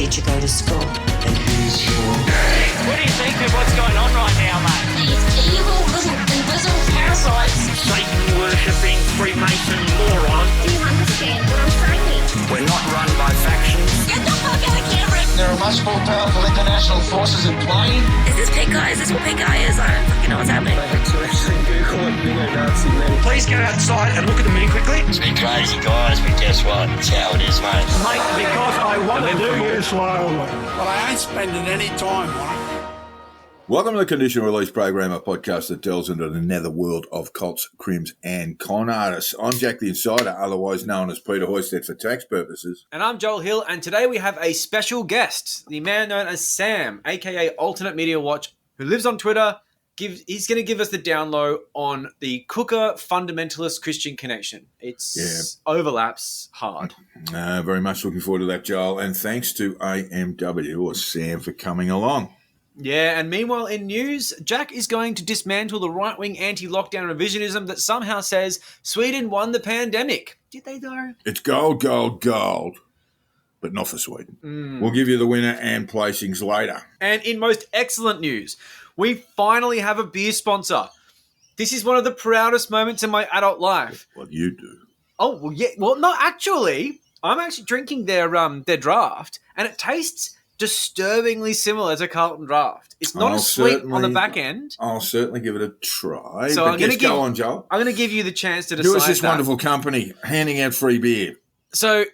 teacher go to school? And here's your... What do you think of what's going on right now, mate? These evil little invisible parasites. Satan-worshipping Freemason moron. Do you understand what I'm saying? We're not run by factions. Get the fuck out of camera! There are much more powerful international forces in play. Is this pink eye? Is this what pink eye is? I don't fucking know what's happening. Please go outside and look at the moon quickly. It's been crazy, guys, but guess what? It's how it is, mate. Mate, because I want to do you slowly. But I ain't spending any time on it. Welcome to the Conditional Release Program, a podcast that delves into the netherworld of cults, crims, and con artists. I'm Jack the Insider, otherwise known as Peter Hoysted for tax purposes. And I'm Joel Hill, and today we have a special guest, the man known as Sam, aka Alternate Media Watch, who lives on Twitter. He's going to give us the down low on the Cooker fundamentalist Christian connection. Overlaps hard. Very much looking forward to that, Joel. And thanks to AMW or Sam for coming along. Yeah, and meanwhile in news, Jack is going to dismantle the right-wing anti-lockdown revisionism that somehow says Sweden won the pandemic. Did they though? It's gold, gold, gold. But not for Sweden. We'll give you the winner and placings later. And in most excellent news, we finally have a beer sponsor. This is one of the proudest moments in my adult life. What you do. Oh, well, yeah. Well, no, actually, I'm actually drinking their draft, and it tastes disturbingly similar to Carlton Draft. It's not as sweet on the back end. I'll certainly give it a try. So I'm going to go on, Joel. I'm going to give you the chance to decide. Who is this wonderful company handing out free beer? So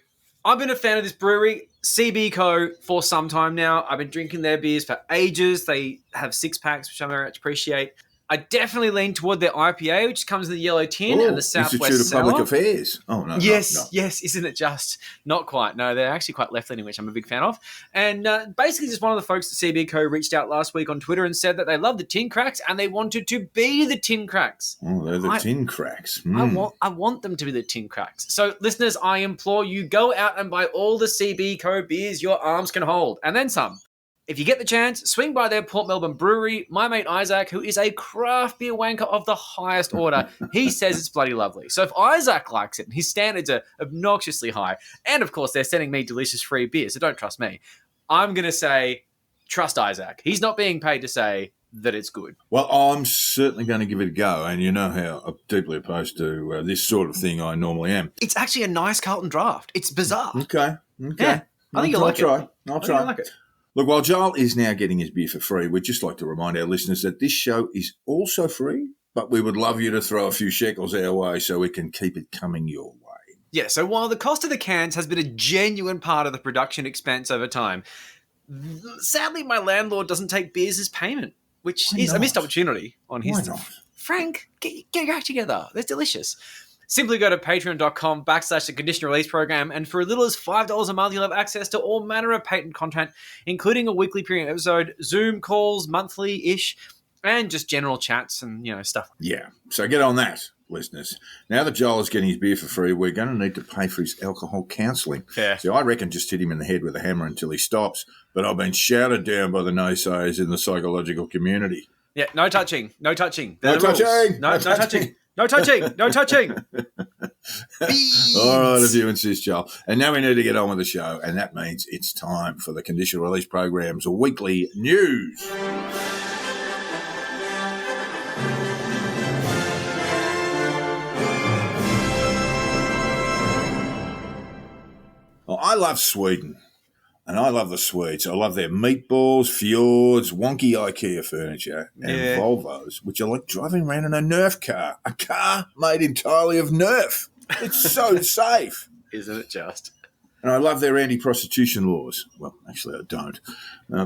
I've been a fan of this brewery, CB Co, for some time now. I've been drinking their beers for ages. They have 6-packs, which I very much appreciate. I definitely lean toward their IPA, which comes in the yellow tin and the Southwest Institute of Public Cellar. Affairs. Oh, no. Yes, no. yes. Isn't it just? Not quite. No, they're actually quite left-leaning, which I'm a big fan of. And basically just one of the folks at CB Co reached out last week on Twitter and said that they love the tin cracks and they wanted to be the tin cracks. Oh, they're the tin cracks. I want them to be the tin cracks. So, listeners, I implore you, go out and buy all the CB Co beers your arms can hold, and then some. If you get the chance, swing by their Port Melbourne brewery. My mate Isaac, who is a craft beer wanker of the highest order, he says it's bloody lovely. So if Isaac likes it, and his standards are obnoxiously high, and of course they're sending me delicious free beer, so don't trust me, I'm going to say trust Isaac. He's not being paid to say that it's good. Well, I'm certainly going to give it a go, and you know how deeply opposed to this sort of thing I normally am. It's actually a nice Carlton Draft. It's bizarre. Okay. Yeah, I think you'll like it. I'll try. Like it. Look, while Joel is now getting his beer for free, we'd just like to remind our listeners that this show is also free, but we would love you to throw a few shekels our way so we can keep it coming your way. Yeah, so while the cost of the cans has been a genuine part of the production expense over time, sadly my landlord doesn't take beers as payment, which is a missed opportunity on his stuff. Frank, get your act together. They're delicious. Simply go to patreon.com/the Conditional Release Program, and for as little as $5 a month, you'll have access to all manner of patent content, including a weekly premium episode, Zoom calls, monthly-ish, and just general chats and, stuff. Yeah, so get on that, listeners. Now that Joel is getting his beer for free, we're going to need to pay for his alcohol counselling. Fair. So I reckon just hit him in the head with a hammer until he stops, but I've been shouted down by the naysayers in the psychological community. Yeah, no touching. No touching. No touching. No touching. No touching. No touching. All right, if you insist, Joel. And now we need to get on with the show, and that means it's time for the Conditional Release Program's weekly news. Well, I love Sweden. And I love the Swedes. I love their meatballs, fjords, wonky IKEA furniture, and Volvos, which are like driving around in a Nerf car. A car made entirely of Nerf. It's so safe. Isn't it just? And I love their anti-prostitution laws. Well, actually, I don't.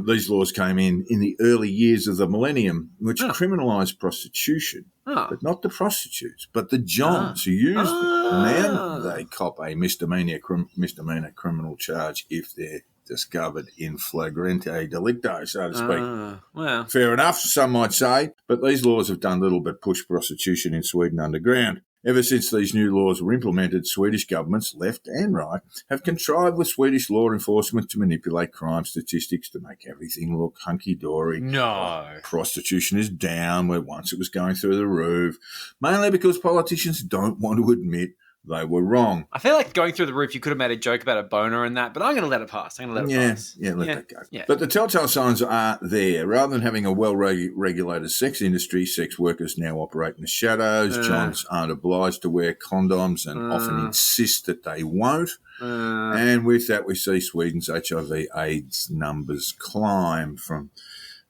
These laws came in the early years of the millennium, which criminalised prostitution, but not the prostitutes, but the Johns who used them. Now they cop a misdemeanor criminal charge if they're discovered in flagrante delicto, so to speak. Well, fair enough, some might say, but these laws have done little but push prostitution in Sweden underground. Ever since these new laws were implemented, Swedish governments, left and right, have contrived with Swedish law enforcement to manipulate crime statistics to make everything look hunky-dory. No. Prostitution is down where once it was going through the roof, mainly because politicians don't want to admit they were wrong. I feel like going through the roof, you could have made a joke about a boner and that, but I'm going to let it pass. Let pass. that go. Yeah. But the telltale signs are there. Rather than having a well-regulated sex industry, sex workers now operate in the shadows. Johns aren't obliged to wear condoms and often insist that they won't. And with that, we see Sweden's HIV/AIDS numbers climb from,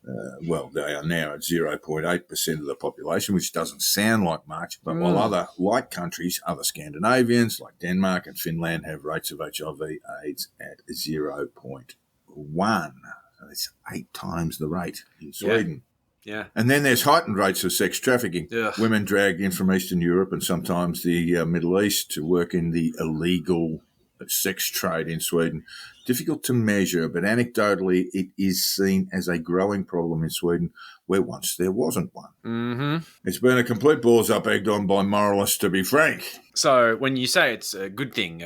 they are now at 0.8% of the population, which doesn't sound like much. But while other like countries, other Scandinavians like Denmark and Finland have rates of HIV/AIDS at 0.1. So that's 8 times the rate in Sweden. Yeah. And then there's heightened rates of sex trafficking. Ugh. Women dragged in from Eastern Europe and sometimes the Middle East to work in the illegal sex trade in Sweden. Difficult to measure, but anecdotally it is seen as a growing problem in Sweden where once there wasn't one. Mm-hmm. It's been a complete balls up egged on by moralists, to be frank. So when you say it's a good thing,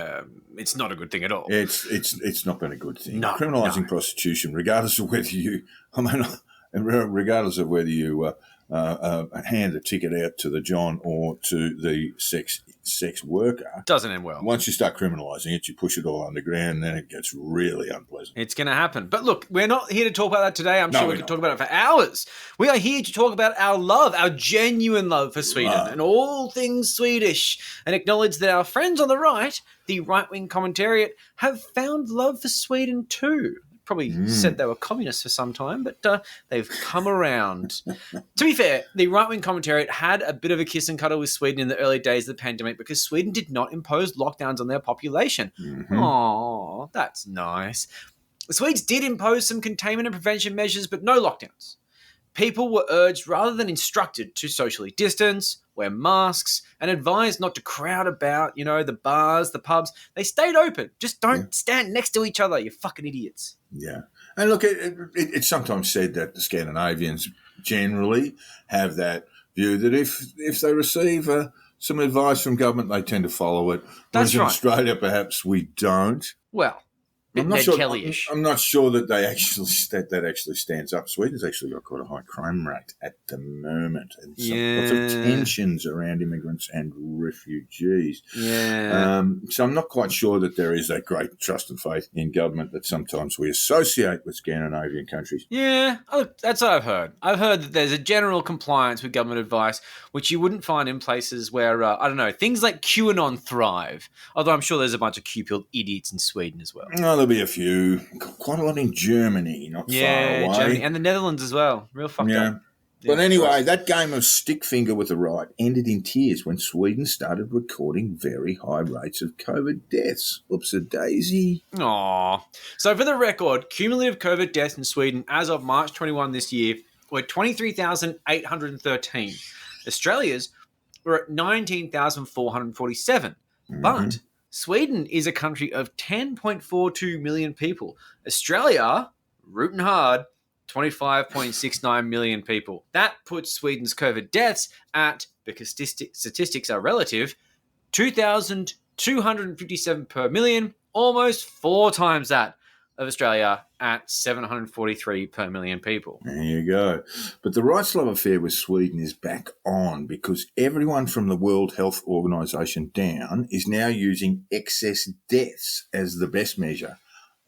it's not a good thing at all. It's not been a good thing. No, Criminalising prostitution, regardless of whether you hand the ticket out to the John or to the sex worker. Doesn't end well. Once you start criminalising it, you push it all underground, then it gets really unpleasant. It's going to happen. But look, we're not here to talk about that today. I'm sure we could talk about it for hours. We are here to talk about our love, our genuine love for Sweden and all things Swedish, and acknowledge that our friends on the right, the right-wing commentariat, have found love for Sweden too. Probably said they were communists for some time, but they've come around. To be fair, the right-wing commentariat had a bit of a kiss and cuddle with Sweden in the early days of the pandemic because Sweden did not impose lockdowns on their population. Aww, that's nice. The Swedes did impose some containment and prevention measures, but no lockdowns. People were urged rather than instructed to socially distance, wear masks, and advised not to crowd about, the bars, the pubs. They stayed open. Just don't stand next to each other, you fucking idiots. Yeah. And look, it's sometimes said that the Scandinavians generally have that view that if they receive some advice from government, they tend to follow it. That's right. In Australia, perhaps we don't. Well, I'm Ned not Kelly-ish. I'm not sure that that actually stands up. Sweden's actually got quite a high crime rate at the moment, and lots of tensions around immigrants and refugees. Yeah. So I'm not quite sure that there is that great trust and faith in government that sometimes we associate with Scandinavian countries. Yeah, that's what I've heard. I've heard that there's a general compliance with government advice, which you wouldn't find in places where, things like QAnon thrive. Although I'm sure there's a bunch of Q-pilled idiots in Sweden as well. There'll be a few. Quite a lot in Germany, not far away. Germany and the Netherlands as well. Real fucked up. But anyway, that game of stick finger with the right ended in tears when Sweden started recording very high rates of COVID deaths. Whoops-a-daisy. Aww. So for the record, cumulative COVID deaths in Sweden as of March 21 this year were 23,813. Australia's were at 19,447. But Sweden is a country of 10.42 million people. Australia, rootin' hard, 25.69 million people. That puts Sweden's COVID deaths at, because statistics are relative, 2,257 per million, almost 4 times that of Australia at 743 per million people. There you go. But the rights love affair with Sweden is back on because everyone from the World Health Organization down is now using excess deaths as the best measure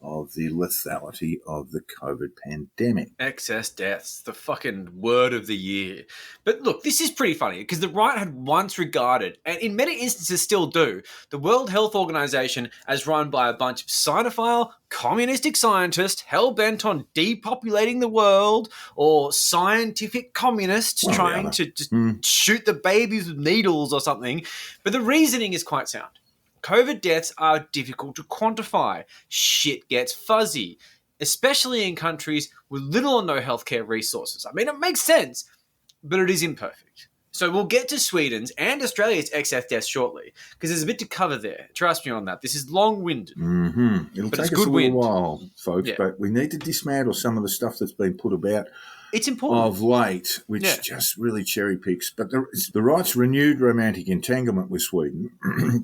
of the lethality of the COVID pandemic. Excess deaths, the fucking word of the year. But look, this is pretty funny because the right had once regarded, and in many instances still do, the World Health Organization as run by a bunch of Sinophile, communistic scientists hell-bent on depopulating the world, or scientific communists trying to just shoot the babies with needles or something. But the reasoning is quite sound. COVID deaths are difficult to quantify. Shit gets fuzzy, especially in countries with little or no healthcare resources. I mean, it makes sense, but it is imperfect. So we'll get to Sweden's and Australia's excess deaths shortly, because there's a bit to cover there. Trust me on that. This is long-winded. It'll take us a little while, folks, but we need to dismantle some of the stuff that's been put about it's important of late, which just really cherry picks. But the right's renewed romantic entanglement with Sweden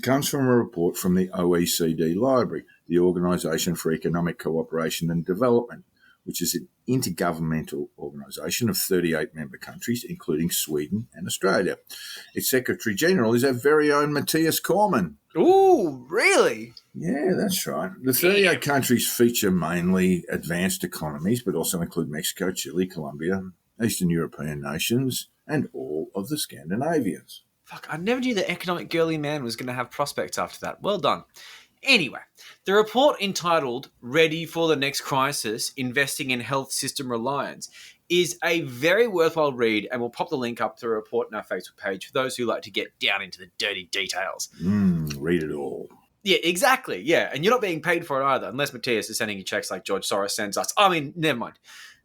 comes from a report from the OECD Library, the Organisation for Economic Cooperation and Development, which is an intergovernmental organisation of 38 member countries, including Sweden and Australia. Its Secretary-General is our very own Matthias Cormann. Ooh, really? Yeah, that's right. The 38 countries feature mainly advanced economies, but also include Mexico, Chile, Colombia, Eastern European nations, and all of the Scandinavians. Fuck, I never knew the economic girly man was going to have prospects after that. Well done. Anyway, the report entitled Ready for the Next Crisis, Investing in Health System Reliance is a very worthwhile read, and we'll pop the link up to the report on our Facebook page for those who like to get down into the dirty details. Read it all. Yeah, exactly. Yeah, and you're not being paid for it either, unless Matthias is sending you checks like George Soros sends us. I mean, never mind.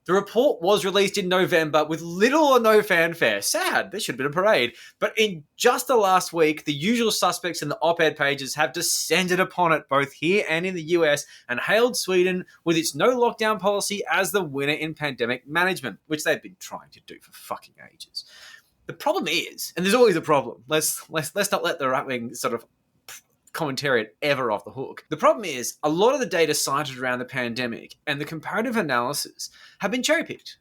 The report was released in November with little or no fanfare. Sad, there should have been a parade. But in just the last week, the usual suspects in the op-ed pages have descended upon it, both here and in the US, and hailed Sweden with its no lockdown policy as the winner in pandemic management, which they've been trying to do for fucking ages. The problem is, and there's always a problem, let's not let the right-wing sort of commentariat ever off the hook. The problem is a lot of the data cited around the pandemic and the comparative analysis have been cherry-picked.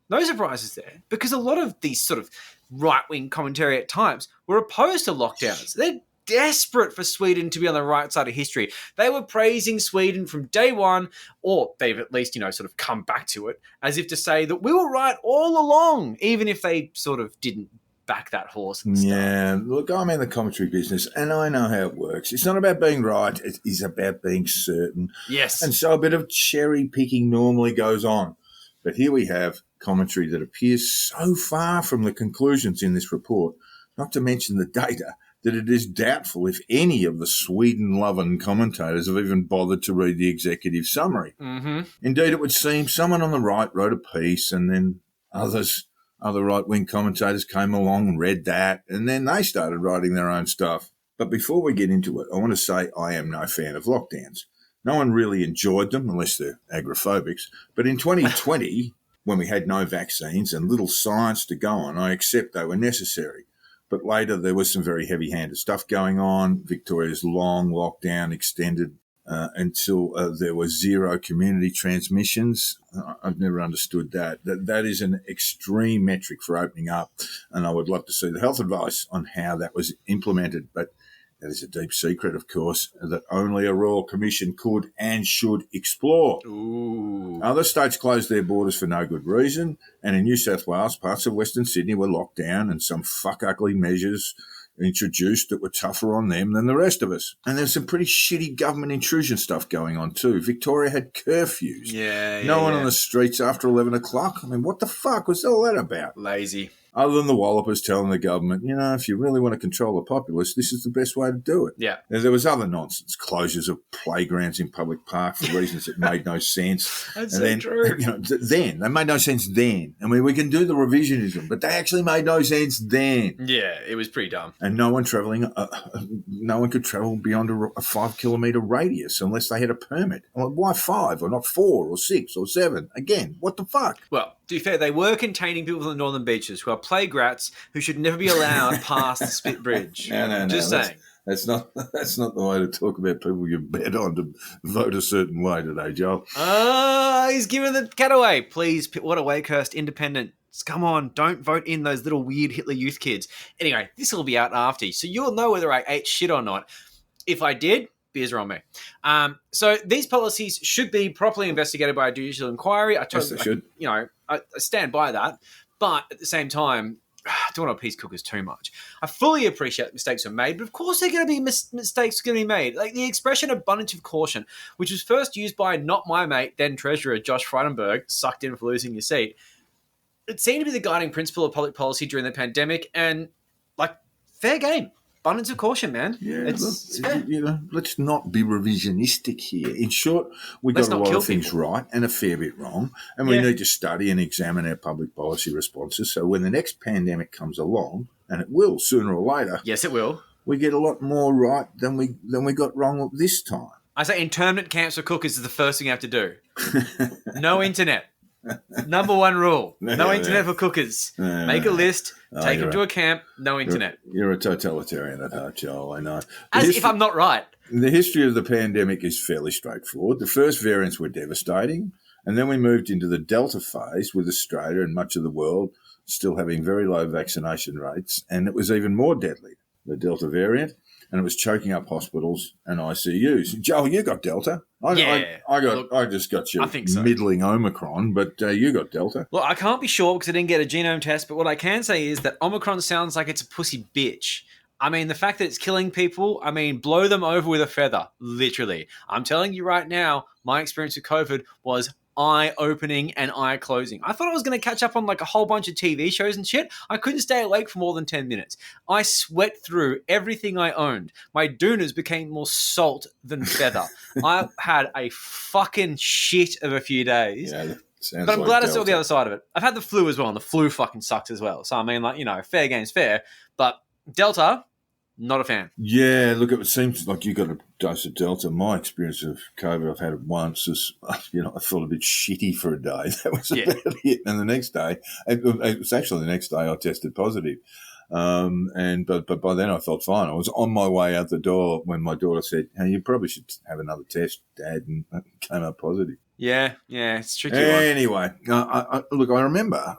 No surprises there, because a lot of these sort of right-wing commentariat types were opposed to lockdowns. They're desperate for Sweden to be on the right side of history. They were praising Sweden from day one, or they've at least, sort of come back to it, as if to say that we were right all along, even if they sort of didn't back that horse and stuff. Yeah, look, I'm in the commentary business and I know how it works. It's not about being right, it is about being certain. Yes. And so a bit of cherry picking normally goes on. But here we have commentary that appears so far from the conclusions in this report, not to mention the data, that it is doubtful if any of the Sweden-loving commentators have even bothered to read the executive summary. Mm-hmm. Indeed, it would seem someone on the right wrote a piece and then other right-wing commentators came along and read that, and then they started writing their own stuff. But before we get into it, I want to say I am no fan of lockdowns. No one really enjoyed them, unless they're agoraphobics. But in 2020, when we had no vaccines and little science to go on, I accept they were necessary. But later, there was some very heavy-handed stuff going on. Victoria's long lockdown extended until there were zero community transmissions. I've never understood that. That is an extreme metric for opening up, and I would love to see the health advice on how that was implemented. But that is a deep secret, of course, that only a Royal Commission could and should explore. Ooh. Other states closed their borders for no good reason, and in New South Wales, parts of Western Sydney were locked down and some fuck-ugly measures introduced that were tougher on them than the rest of us. And there's some pretty shitty government intrusion stuff going on too. Victoria had curfews. No one on the streets after 11 o'clock. I mean, what the fuck was all that about? Lazy. Other than the wallopers telling the government, if you really want to control the populace, this is the best way to do it. Yeah. And there was other nonsense, closures of playgrounds in public park for reasons that made no sense. That's so true. They made no sense then. I mean, we can do the revisionism, but they actually made no sense then. Yeah, it was pretty dumb. And no one could travel beyond a 5 kilometre radius unless they had a permit. Well, why 5 or not 4 or 6 or 7? Again, what the fuck? Well, to be fair, they were containing people from the northern beaches who are plague rats who should never be allowed past the Spit Bridge. No. Just saying. That's not the way to talk about people you bet on to vote a certain way today, Joel. He's giving the cat away. Please, what a Wakehurst independent. Come on, don't vote in those little weird Hitler Youth kids. Anyway, this will be out after, so you'll know whether I ate shit or not. If I did, beers are on me. So these policies should be properly investigated by a judicial inquiry. Yes, they should. I stand by that. But at the same time, I don't want to appease cookers too much. I fully appreciate mistakes are made, but of course there are going to be mistakes going to be made. Like the expression abundance of caution, which was first used by not my mate, then Treasurer Josh Frydenberg, sucked in for losing your seat. It seemed to be the guiding principle of public policy during the pandemic, and fair game. Abundance of caution, man. Yeah, it's fair. Let's not be revisionistic here. In short, we got a lot of things right and a fair bit wrong, and we need to study and examine our public policy responses. So when the next pandemic comes along, and it will sooner or later, yes, it will, we get a lot more right than we got wrong this time. I say internment camps for cookers is the first thing you have to do. No internet. Number one rule. No internet for cookers. Make a list, take them to a camp, no internet. You're a totalitarian at heart, Joel, I know. If I'm not right. The history of the pandemic is fairly straightforward. The first variants were devastating, and then we moved into the Delta phase with Australia and much of the world still having very low vaccination rates, and it was even more deadly, the Delta variant. and it was choking up hospitals and ICUs. Joel, you got Delta. I just got your I think so. middling Omicron, but you got Delta. Look, I can't be sure because I didn't get a genome test, but what I can say is that Omicron sounds like it's a pussy bitch. I mean, the fact that it's killing people, I mean, blow them over with a feather, literally. I'm telling you right now, my experience with COVID was eye-opening and eye-closing. I thought I was going to catch up on like a whole bunch of TV shows and shit. I couldn't stay awake for more than 10 minutes. I sweat through everything I owned. My doonas became more salt than feather. I had a fucking shit of a few days. Yeah, but I'm glad I saw the other side of it. I've had the flu as well, and the flu fucking sucks as well. So, I mean, like, you know, fair game's fair. But Delta, not a fan. Yeah, look, it seems like you got a dose of Delta. My experience of COVID, I've had it once. Is, you know, I felt a bit shitty for a day. That was about it. And the next day, it was actually the next day I tested positive. But by then I felt fine. I was on my way out the door when my daughter said, "Hey, you probably should have another test, Dad," and it came up positive. Yeah, it's tricky. Anyway, I remember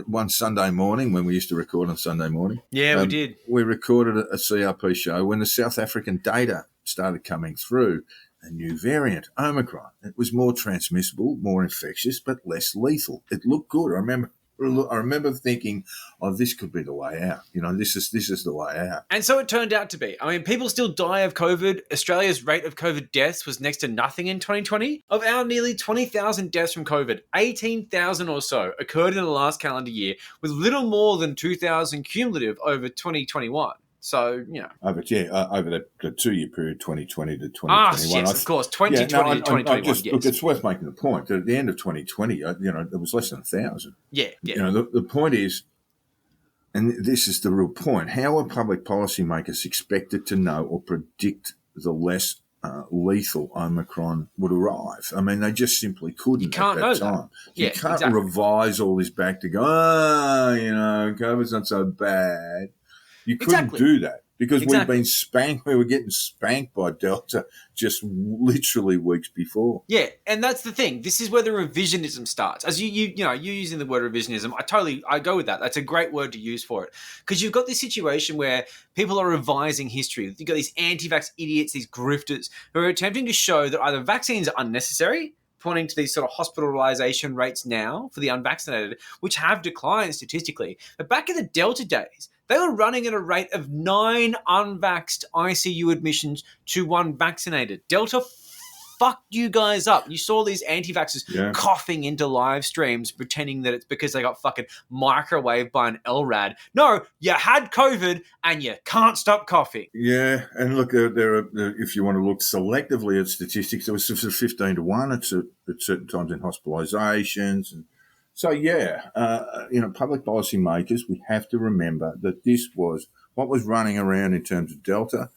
one Sunday morning when we used to record on Sunday morning. Yeah, we did. We recorded a CRP show when the South African data started coming through. A new variant, Omicron. It was more transmissible, more infectious, but less lethal. It looked good. I remember thinking, "Oh, this could be the way out. You know, this is the way out." And so it turned out to be. I mean, people still die of COVID. Australia's rate of COVID deaths was next to nothing in 2020. Of our nearly 20,000 deaths from COVID, 18,000 or so occurred in the last calendar year, with little more than 2,000 cumulative over 2021. So, you know. Over the 2-year period, 2020 to 2021. Yes, of course. 2020 to 2021, yes. Look, it's worth making the point that at the end of 2020, you know, it was less than 1,000. Yeah. You know, the point is, and this is the real point, how are public policymakers expected to know or predict the less lethal Omicron would arrive? I mean, they just simply couldn't at that time. You can't revise all this back to go, you know, COVID's not so bad. You couldn't do that because we've been spanked. We were getting spanked by Delta just literally weeks before. Yeah, and that's the thing. This is where the revisionism starts. As you using the word revisionism, I go with that. That's a great word to use for it because you've got this situation where people are revising history. You've got these anti-vax idiots, these grifters who are attempting to show that either vaccines are unnecessary, pointing to these sort of hospitalization rates now for the unvaccinated, which have declined statistically. But back in the Delta days, they were running at a rate of 9 unvaxxed ICU admissions to 1 vaccinated. Delta fucked you guys up. You saw these anti-vaxxers coughing into live streams, pretending that it's because they got fucking microwaved by an LRAD. No, you had COVID and you can't stop coughing. Yeah, and look, there are, if you want to look selectively at statistics, there was 15 to 1 at certain times in hospitalizations. And so, you know, public policy makers, we have to remember that this was what was running around in terms of Delta,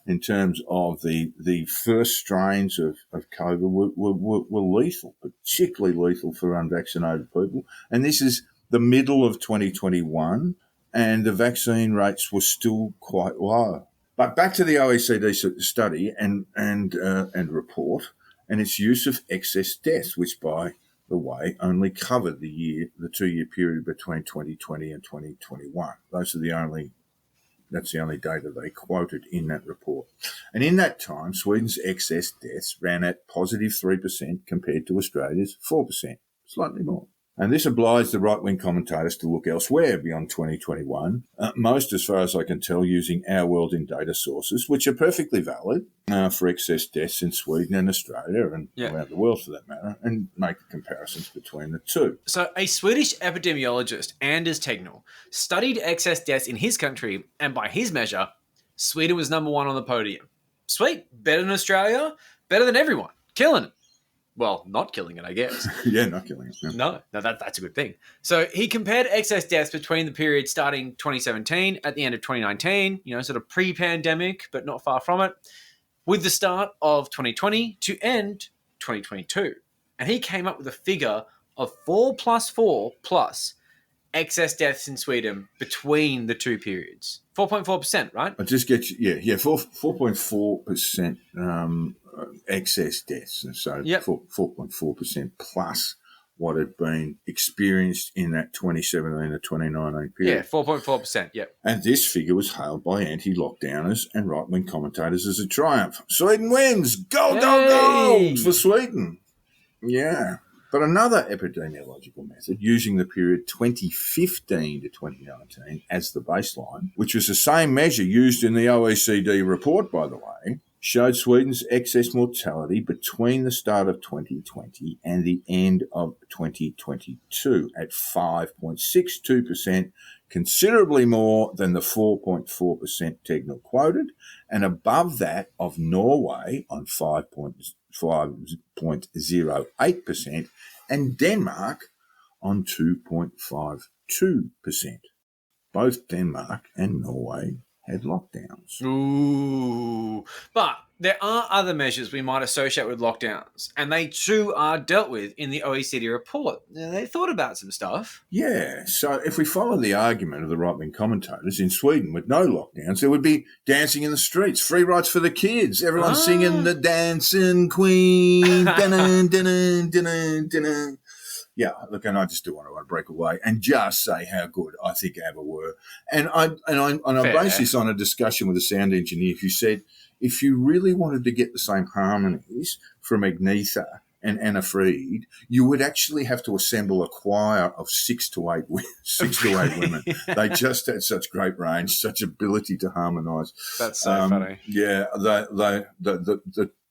in terms of the first strains of COVID were lethal, particularly lethal for unvaccinated people. And this is the middle of 2021, and the vaccine rates were still quite low. But back to the OECD study and report and its use of excess deaths, which by the way only covered the 2-year period between 2020 and 2021. That's the only data they quoted in that report. And in that time, Sweden's excess deaths ran at positive 3% compared to Australia's 4%, slightly more. And this obliged the right-wing commentators to look elsewhere beyond 2021, most, as far as I can tell, using Our World in data sources, which are perfectly valid for excess deaths in Sweden and Australia and around the world for that matter, and make comparisons between the two. So a Swedish epidemiologist, Anders Tegnell, studied excess deaths in his country, and by his measure, Sweden was number 1 on the podium. Sweet, better than Australia, better than everyone, killing it. Well, not killing it, I guess. Not killing it. No, that's a good thing. So he compared excess deaths between the period starting 2017 at the end of 2019, you know, sort of pre-pandemic, but not far from it, with the start of 2020 to end 2022. And he came up with a figure of 4 plus excess deaths in Sweden between the two periods. 4.4%, right? I just get you, 4.4% excess deaths, and so 4.4% plus what had been experienced in that 2017 to 2019 period. Yeah, 4.4%. Yep. And this figure was hailed by anti-lockdowners and right-wing commentators as a triumph. Sweden wins! Gold, gold, gold for Sweden! Yeah. But another epidemiological method, using the period 2015 to 2019 as the baseline, which was the same measure used in the OECD report, by the way, showed Sweden's excess mortality between the start of 2020 and the end of 2022 at 5.62%, considerably more than the 4.4% Tegnell quoted, and above that of Norway on 5.08% and Denmark on 2.52%. Both Denmark and Norway had lockdowns. Ooh. But there are other measures we might associate with lockdowns, and they too are dealt with in the OECD report. Now, they thought about some stuff. Yeah, so if we follow the argument of the right-wing commentators, in Sweden with no lockdowns, there would be dancing in the streets, free rights for the kids, everyone singing the Dancing Queen, dun-dun, dun-dun, dun-dun, dun-dun. Yeah, look, and I just do want to break away and just say how good I think ABBA were. And I base this on a discussion with a sound engineer who said if you really wanted to get the same harmonies from Agnetha and Anna Fried, you would actually have to assemble a choir of 6 to 8 women. They just had such great range, such ability to harmonise. That's so funny. Yeah,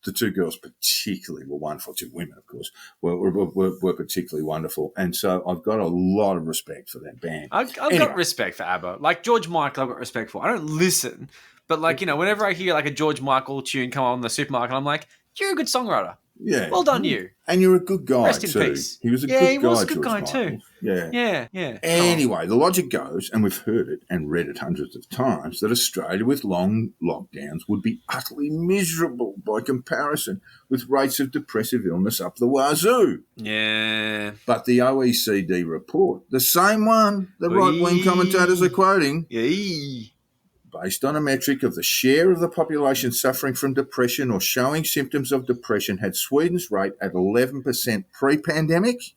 the two girls particularly were wonderful. Two women, of course, were particularly wonderful. And so I've got a lot of respect for that band. I've got respect for ABBA. Like George Michael, I've got respect for. I don't listen, but like, whenever I hear like a George Michael tune come on the supermarket, I'm like, you're a good songwriter. Yeah. Well done, you. And you're a good guy, Rest in too. peace. He was a good guy, he was a good George guy, Michael. too. Yeah. Yeah. Anyway, the logic goes, and we've heard it and read it hundreds of times, that Australia with long lockdowns would be utterly miserable by comparison with rates of depressive illness up the wazoo. Yeah. But the OECD report, the same one the right-wing commentators are quoting, based on a metric of the share of the population suffering from depression or showing symptoms of depression, had Sweden's rate at 11% pre-pandemic,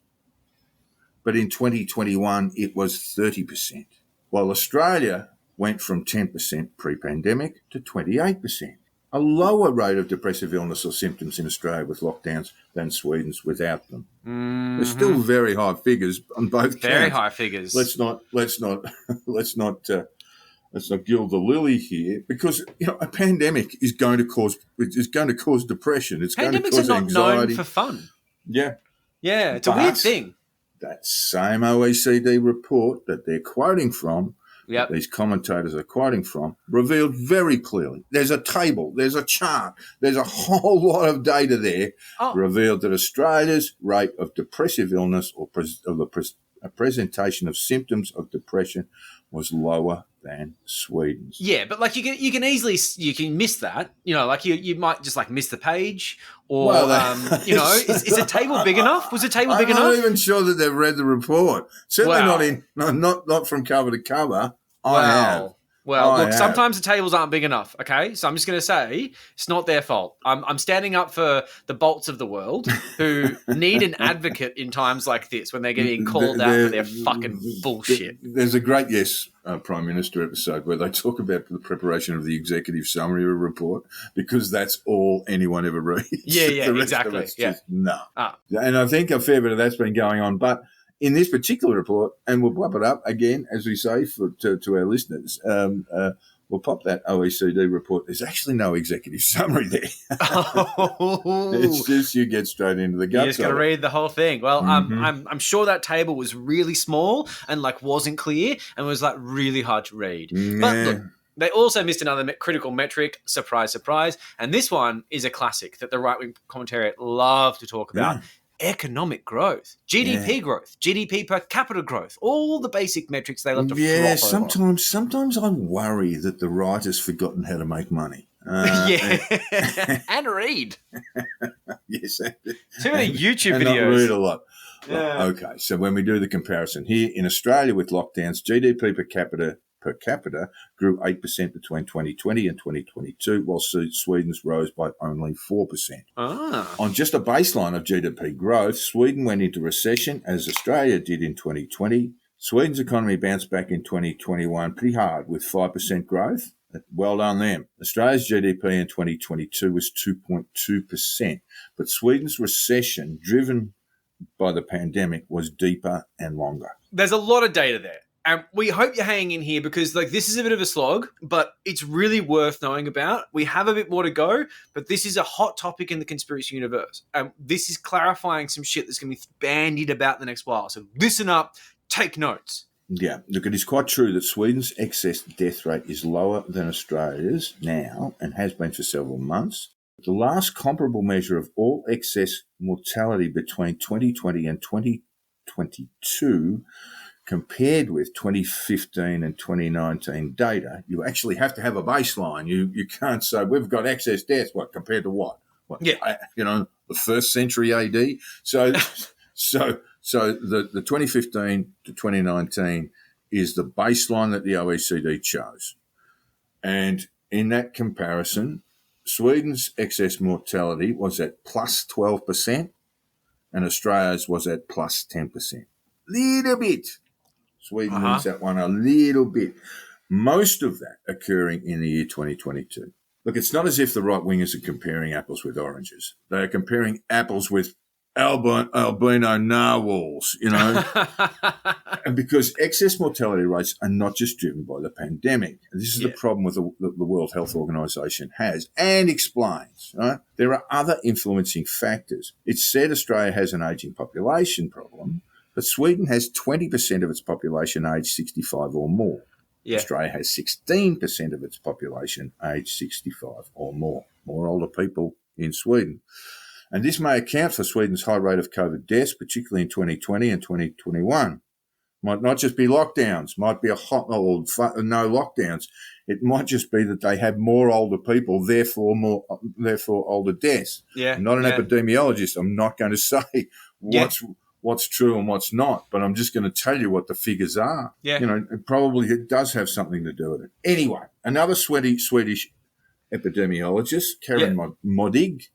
but in 2021 it was 30%, while Australia went from 10% pre-pandemic to 28%. A lower rate of depressive illness or symptoms in Australia with lockdowns than Sweden's without them. Mm-hmm. There's still very high figures on both counts. Very high figures. Let's not gild the lily here, because a pandemic is going to cause depression. It's going to cause anxiety. Pandemics are not known for fun. Yeah, it's a weird thing. That same OECD report that they're quoting from, that these commentators are quoting from, revealed very clearly. There's a table, there's a chart, there's a whole lot of data there. Revealed that Australia's rate of depressive illness or a presentation of symptoms of depression was lower than Sweden's. Yeah, but like you can easily miss that. Like you might just like miss the page, or is a table big enough? Was a table big enough? I'm not even sure that they've read the report. Certainly not from cover to cover. Look, sometimes the tables aren't big enough, okay? So I'm just going to say it's not their fault. I'm standing up for the Bolts of the world who need an advocate in times like this when they're getting called out for their fucking bullshit. There's a great Prime Minister episode where they talk about the preparation of the executive summary of a report, because that's all anyone ever reads. Yeah, exactly. No. And I think a fair bit of that's been going on, but in this particular report, and we'll pop it up again, as we say, to our listeners, we'll pop that OECD report. There's actually no executive summary there. It's just you get straight into the guts. You just got to read the whole thing. Well, I'm sure that table was really small and like wasn't clear and was like really hard to read. But look, they also missed another critical metric. Surprise, surprise. And this one is a classic that the right-wing commentariat love to talk about. Yeah. Economic growth, GDP growth, GDP per capita growth, all the basic metrics they love to flop over. Sometimes I worry that the right has forgotten how to make money. And read. Yes. Too many YouTube videos. Not read a lot. Yeah. Okay, so when we do the comparison here in Australia with lockdowns, GDP per capita per capita grew 8% between 2020 and 2022, while Sweden's rose by only 4%. On just a baseline of GDP growth, Sweden went into recession as Australia did in 2020. Sweden's economy bounced back in 2021 pretty hard with 5% growth. Well done them. Australia's GDP in 2022 was 2.2%, but Sweden's recession, driven by the pandemic, was deeper and longer. There's a lot of data there. And we hope you're hanging in here because this is a bit of a slog, but it's really worth knowing about. We have a bit more to go, but this is a hot topic in the conspiracy universe. And this is clarifying some shit that's going to be bandied about the next while. So listen up, take notes. Yeah, look, it is quite true that Sweden's excess death rate is lower than Australia's now and has been for several months. The last comparable measure of all excess mortality between 2020 and 2022 compared with 2015 and 2019 data, you actually have to have a baseline. You can't say we've got excess deaths. What, compared to what? The 1st century AD. So the 2015 to 2019 is the baseline that the OECD chose, and in that comparison, Sweden's excess mortality was at plus 12%, and Australia's was at plus 10%. Little bit. Sweden wins that one a little bit. Most of that occurring in the year 2022. Look, it's not as if the right-wingers are comparing apples with oranges. They are comparing apples with albino narwhals, and because excess mortality rates are not just driven by the pandemic. This is the problem with the World Health Organization has and explains. Right? There are other influencing factors. It's said Australia has an ageing population problem, but Sweden has 20% of its population aged 65 or more. Yeah. Australia has 16% of its population aged 65 or more. More older people in Sweden. And this may account for Sweden's high rate of COVID deaths, particularly in 2020 and 2021. Might not just be lockdowns, might be no lockdowns. It might just be that they have more older people, therefore older deaths. Yeah. I'm not an epidemiologist. I'm not going to say what's true and what's not, but I'm just going to tell you what the figures are. Yeah. It does have something to do with it. Anyway, another Swedish epidemiologist, Karen Modig,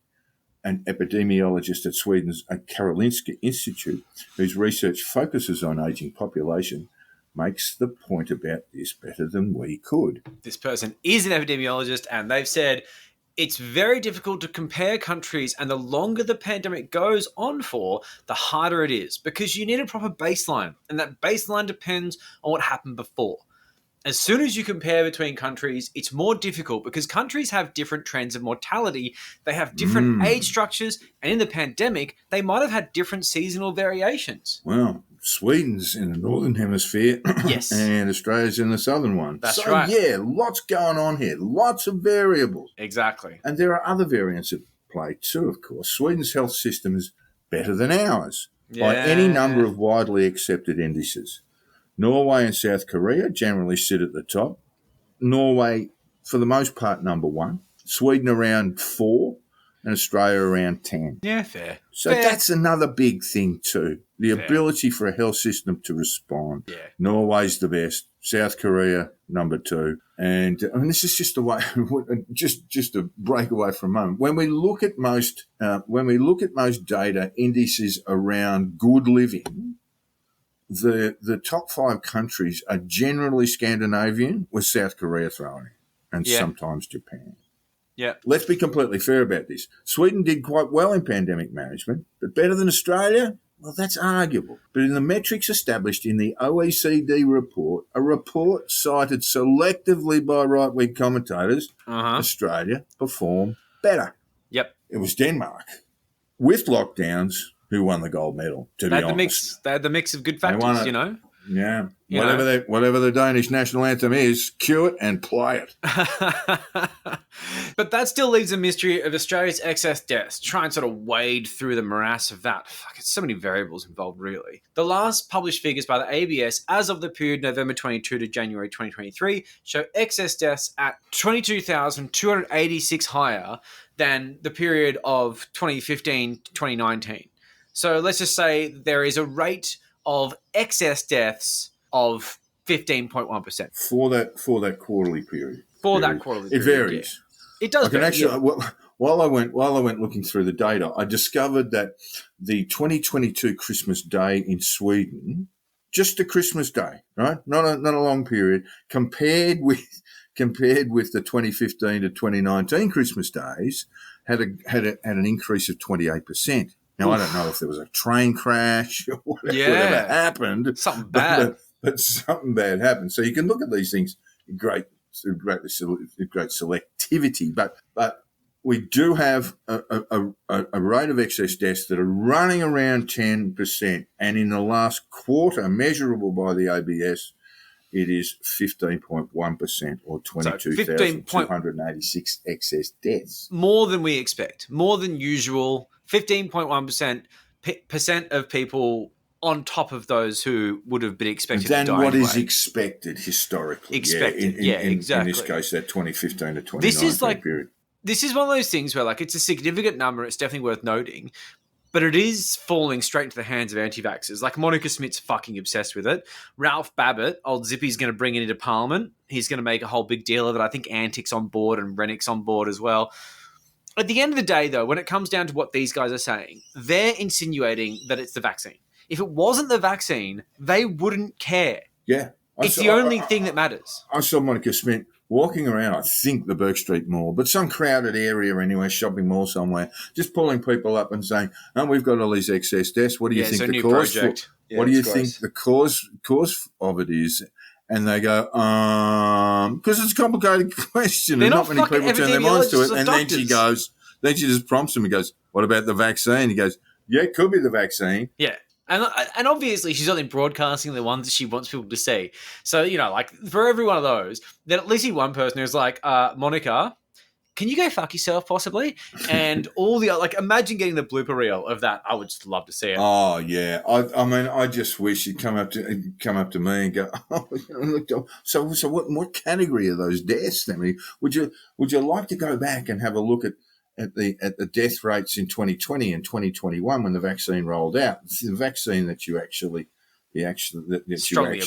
an epidemiologist at Sweden's Karolinska Institute, whose research focuses on ageing population, makes the point about this better than we could. This person is an epidemiologist, and they've said it's very difficult to compare countries, and the longer the pandemic goes on for, the harder it is, because you need a proper baseline, and that baseline depends on what happened before. As soon as you compare between countries, it's more difficult because countries have different trends of mortality. They have different age structures. And in the pandemic, they might have had different seasonal variations. Well, Sweden's in the northern hemisphere. Yes. And Australia's in the southern one. That's right. Yeah, lots going on here. Lots of variables. Exactly. And there are other variants at play too, of course. Sweden's health system is better than ours by any number of widely accepted indices. Norway and South Korea generally sit at the top. Norway, for the most part, number 1. Sweden around 4, and Australia around 10. Yeah, fair. So that's another big thing too. The ability for a health system to respond. Yeah. Norway's the best. South Korea, number 2. And this is just a way, just to break away for a moment. When we look at most data indices around good living, the top 5 countries are generally Scandinavian, with South Korea thrown in, and sometimes Japan. Yeah. Let's be completely fair about this. Sweden did quite well in pandemic management, but better than Australia? Well, that's arguable. But in the metrics established in the OECD report, a report cited selectively by right-wing commentators, Australia performed better. Yep. It was Denmark, with lockdowns, who won the gold medal, to be honest. They had the mix of good factors, Yeah. Whatever the Danish national anthem is, cue it and play it. But that still leaves a mystery of Australia's excess deaths. Try and sort of wade through the morass of that. It's so many variables involved, really. The last published figures by the ABS as of the period November 22 to January 2023 show excess deaths at 22,286 higher than the period of 2015 to 2019. So let's just say there is a rate of excess deaths of 15.1%. for that quarterly period. For that quarterly It period, varies. It does I can vary, actually, yeah. while I went looking through the data, I discovered that the 2022 Christmas Day in Sweden, just a Christmas Day, right? Not a long period, compared with the 2015 to 2019 Christmas days, had an increase of 28%. Now, I don't know if there was a train crash or whatever happened. Something bad. But something bad happened. So you can look at these things in great selectivity. But we do have a rate of excess deaths that are running around 10%. And in the last quarter, measurable by the ABS, it is 15.1% or 22,286 excess deaths. More than we expect. More than usual. 15.1% of people on top of those who would have been expected to die Than what anyway. is expected historically. Exactly. In this case, that 2015 to 2019 This is like period. This is one of those things where, like, it's a significant number. It's definitely worth noting, but it is falling straight into the hands of anti-vaxxers. Like, Monica Smith's fucking obsessed with it. Ralph Babet, old Zippy's going to bring it into Parliament. He's going to make a whole big deal of it. I think Antic's on board and Rennick's on board as well. At the end of the day, though, when it comes down to what these guys are saying, they're insinuating that it's the vaccine. If it wasn't the vaccine, they wouldn't care. Yeah. It's the only thing that matters. I saw Monica Smith walking around, I think, the Burke Street Mall, but some crowded area anyway, shopping mall somewhere, just pulling people up and saying, "Oh, we've got all these excess deaths. What do you think the cause? What do you think the cause of it is?" And they go, because it's a complicated question, and not many people turn their minds to it. And then she just prompts him and goes, "What about the vaccine?" He goes, "Yeah, it could be the vaccine." Yeah. And obviously she's only broadcasting the ones that she wants people to see. So, you know, like, for every one of those, then at least see one person who's like, Monica, can you go fuck yourself possibly? And all the, like, imagine getting the blooper reel of that. I would just love to see it. Oh yeah, I mean, I just wish you'd come up to me and go, "Oh, look, so what category are those deaths?" I mean, would you like to go back and have a look at the death rates in 2020 and 2021 when the vaccine rolled out? The vaccine that you actually strongly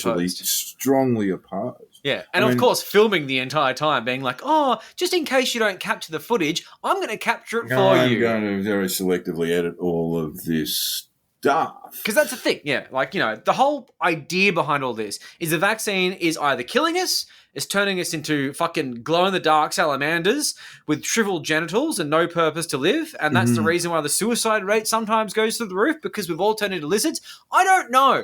opposed. Yeah, and of course, filming the entire time, being like, "Oh, just in case you don't capture the footage, I'm going to capture it for you." I'm going to very selectively edit all of this stuff. Because that's the thing, yeah. Like, you know, the whole idea behind all this is the vaccine is either killing us, it's turning us into fucking glow-in-the-dark salamanders with shriveled genitals and no purpose to live, and that's the reason why the suicide rate sometimes goes through the roof, because we've all turned into lizards. I don't know.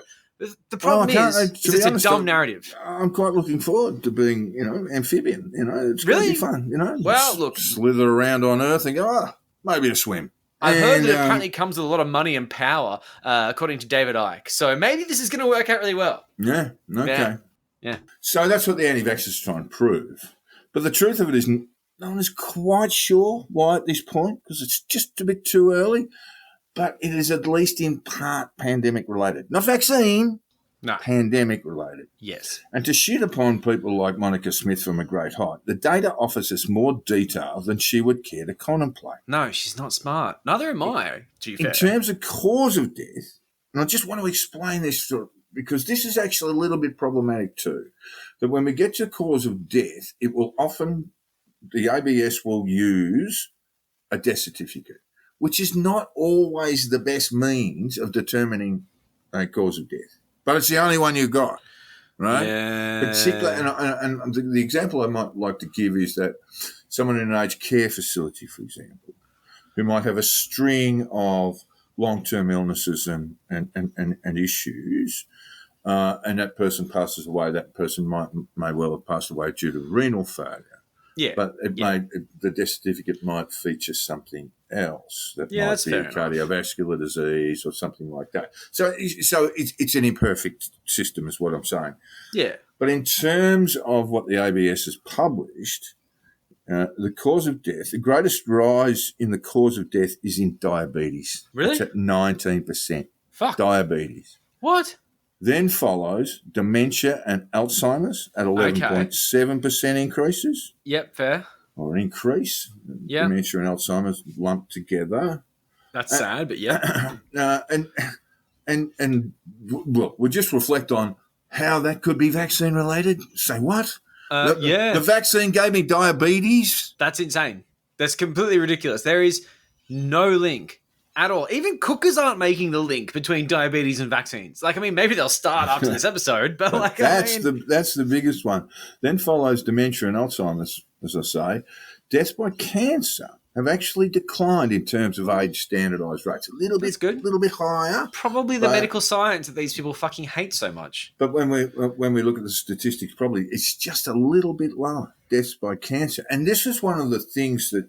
The problem is it's a dumb narrative. I'm quite looking forward to being, amphibian. It's really going to be fun. Well, look, slither around on Earth and go, maybe a swim. I've heard that it apparently comes with a lot of money and power, according to David Icke. So maybe this is going to work out really well. Yeah. Okay. Yeah. So that's what the anti-vaxxers try and prove. But the truth of it is, no one is quite sure why at this point, because it's just a bit too early. But it is at least in part pandemic related. Not vaccine, pandemic related. Yes. And to shit upon people like Monica Smith from a great height, the data offers us more detail than she would care to contemplate. No, she's not smart. Neither am I, to be fair. In terms of cause of death, and I just want to explain this because this is actually a little bit problematic too, that when we get to cause of death, it will often, the ABS will use a death certificate, which is not always the best means of determining a cause of death. But it's the only one you've got, right? Yeah. Particularly, and the example I might like to give is that someone in an aged care facility, for example, who might have a string of long-term illnesses and issues, and that person passes away, that person may well have passed away due to renal failure. Yeah. But the death certificate might feature something else that might be a cardiovascular disease or something like that. So it's an imperfect system is what I'm saying. Yeah. But in terms of what the ABS has published, the cause of death, the greatest rise in the cause of death is in diabetes. Really? It's at 19%. Fuck. Diabetes. What? Then follows dementia and Alzheimer's at 11.7% increases. Yep, fair. Or an increase. Yep. Dementia and Alzheimer's lumped together. That's sad, but yeah. And we'll just reflect on how that could be vaccine related. Say what? Yeah. The vaccine gave me diabetes. That's insane. That's completely ridiculous. There is no link at all. Even cookers aren't making the link between diabetes and vaccines. Like, I mean, maybe they'll start after this episode, but like, that's the biggest one. Then follows dementia and Alzheimer's, as I say. Deaths by cancer have actually declined in terms of age standardised rates. A little bit higher. Probably the medical science that these people fucking hate so much. But when we look at the statistics, probably it's just a little bit lower. Deaths by cancer, and this is one of the things that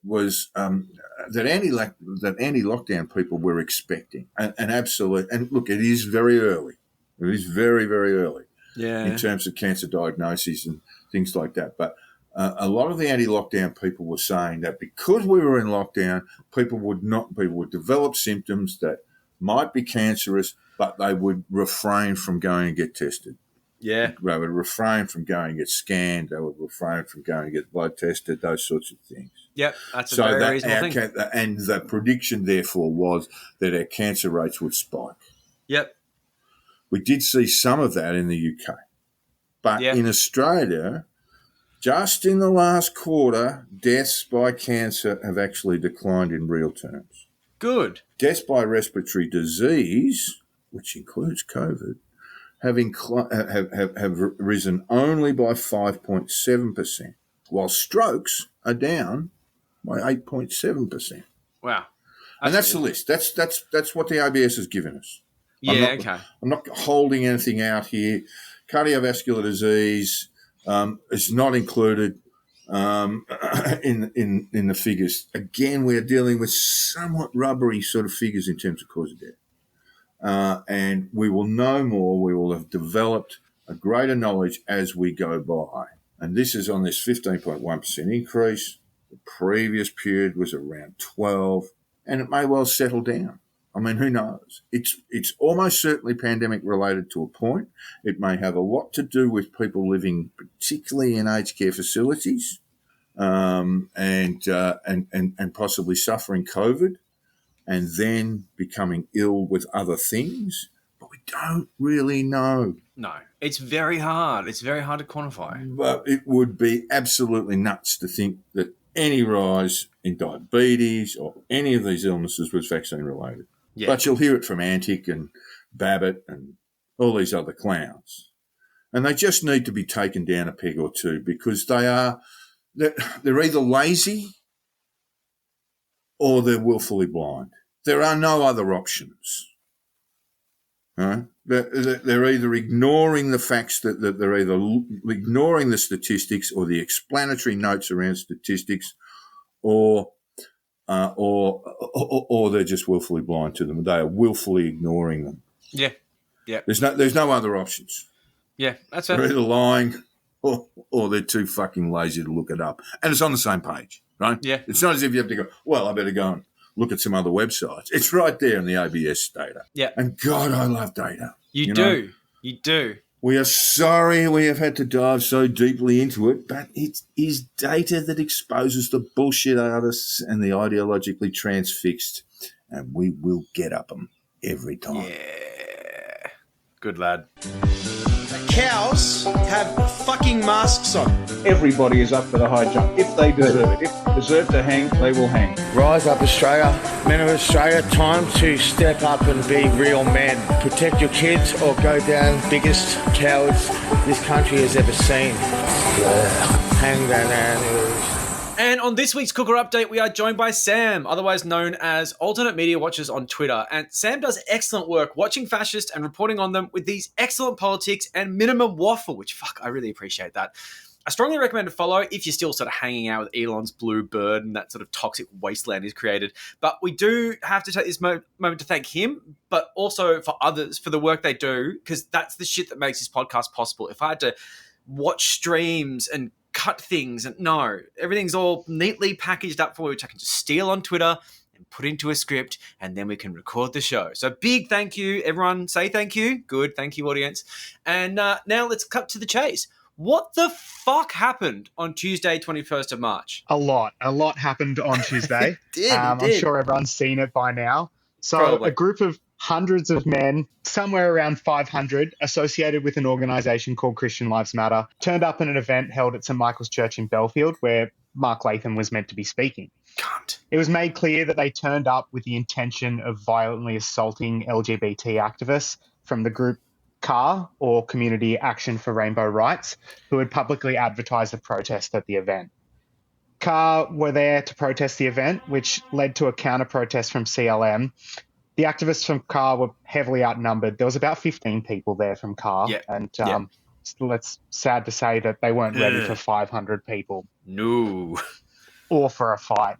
was that anti-lockdown people were expecting, and absolute. And look, it is very early. It is very, very early. Yeah. In terms of cancer diagnoses and things like that, but. A lot of the anti-lockdown people were saying that because we were in lockdown, people would develop symptoms that might be cancerous, but they would refrain from going and get tested. Yeah. They would refrain from going and get scanned. They would refrain from going and get blood tested, those sorts of things. Yep, that's a very reasonable thing. And the prediction, therefore, was that our cancer rates would spike. Yep. We did see some of that in the UK. But in Australia... just in the last quarter, deaths by cancer have actually declined in real terms. Good. Deaths by respiratory disease, which includes COVID, have risen only by 5.7%, while strokes are down by 8.7%. Wow. And that's the list. That's what the ABS has given us. Yeah, I'm not holding anything out here. Cardiovascular disease... is not included in the figures. Again, we're dealing with somewhat rubbery sort of figures in terms of cause of death. And we will know more. We will have developed a greater knowledge as we go by. And this is on this 15.1% increase. The previous period was around 12, and it may well settle down. I mean, who knows? It's almost certainly pandemic related to a point. It may have a lot to do with people living, particularly in aged care facilities, and possibly suffering COVID, and then becoming ill with other things. But we don't really know. No, it's very hard. It's very hard to quantify. But it would be absolutely nuts to think that any rise in diabetes or any of these illnesses was vaccine related. Yeah. But you'll hear it from Antic and Babet and all these other clowns. And they just need to be taken down a peg or two because they're either lazy or they're willfully blind. There are no other options. They're either ignoring the facts, that they're either ignoring the statistics or the explanatory notes around statistics, or they're just willfully blind to them. They are willfully ignoring them. Yeah. There's no other options. Yeah, that's it. They're either lying or they're too fucking lazy to look it up. And it's on the same page, right? Yeah. It's not as if you have to go, well, I better go and look at some other websites. It's right there in the ABS data. Yeah. And God, I love data. You do. You do. We are sorry we have had to dive so deeply into it, but it is data that exposes the bullshit artists and the ideologically transfixed, and we will get up them every time. Yeah. Good lad. Cows have fucking masks on. Everybody is up for the high jump if they deserve it. If they deserve to hang, they will hang. Rise up, Australia. Men of Australia, time to step up and be real men. Protect your kids or go down biggest cowards this country has ever seen. Hang that animals. And on this week's Cooker Update, we are joined by Sam, otherwise known as Alternate Media Watchers on Twitter. And Sam does excellent work watching fascists and reporting on them with these excellent politics and minimum waffle, which, I really appreciate that. I strongly recommend to follow if you're still sort of hanging out with Elon's blue bird and that sort of toxic wasteland he's created. But we do have to take this moment to thank him, but also for others for the work they do, because that's the shit that makes this podcast possible. If I had to watch streams and cut things, and no, everything's all neatly packaged up for me, which I can just steal on Twitter and put into a script, and then we can record the show. So big thank you, everyone. Say thank you. Good. Thank you, audience. And now let's cut to the chase. What the fuck happened on Tuesday, 21st of March? A lot happened on Tuesday. It did. I'm sure everyone's seen it by now. So Probably. A group of hundreds of men, somewhere around 500, associated with an organisation called Christian Lives Matter, turned up at an event held at St Michael's Church in Belfield where Mark Latham was meant to be speaking. Cunt. It was made clear that they turned up with the intention of violently assaulting LGBT activists from the group CAR, or Community Action for Rainbow Rights, who had publicly advertised a protest at the event. CAR were there to protest the event, which led to a counter-protest from CLM. The activists from CAR were heavily outnumbered. There was about 15 people there from CAR, and it's sad to say that they weren't ready for 500 people. No. Or for a fight.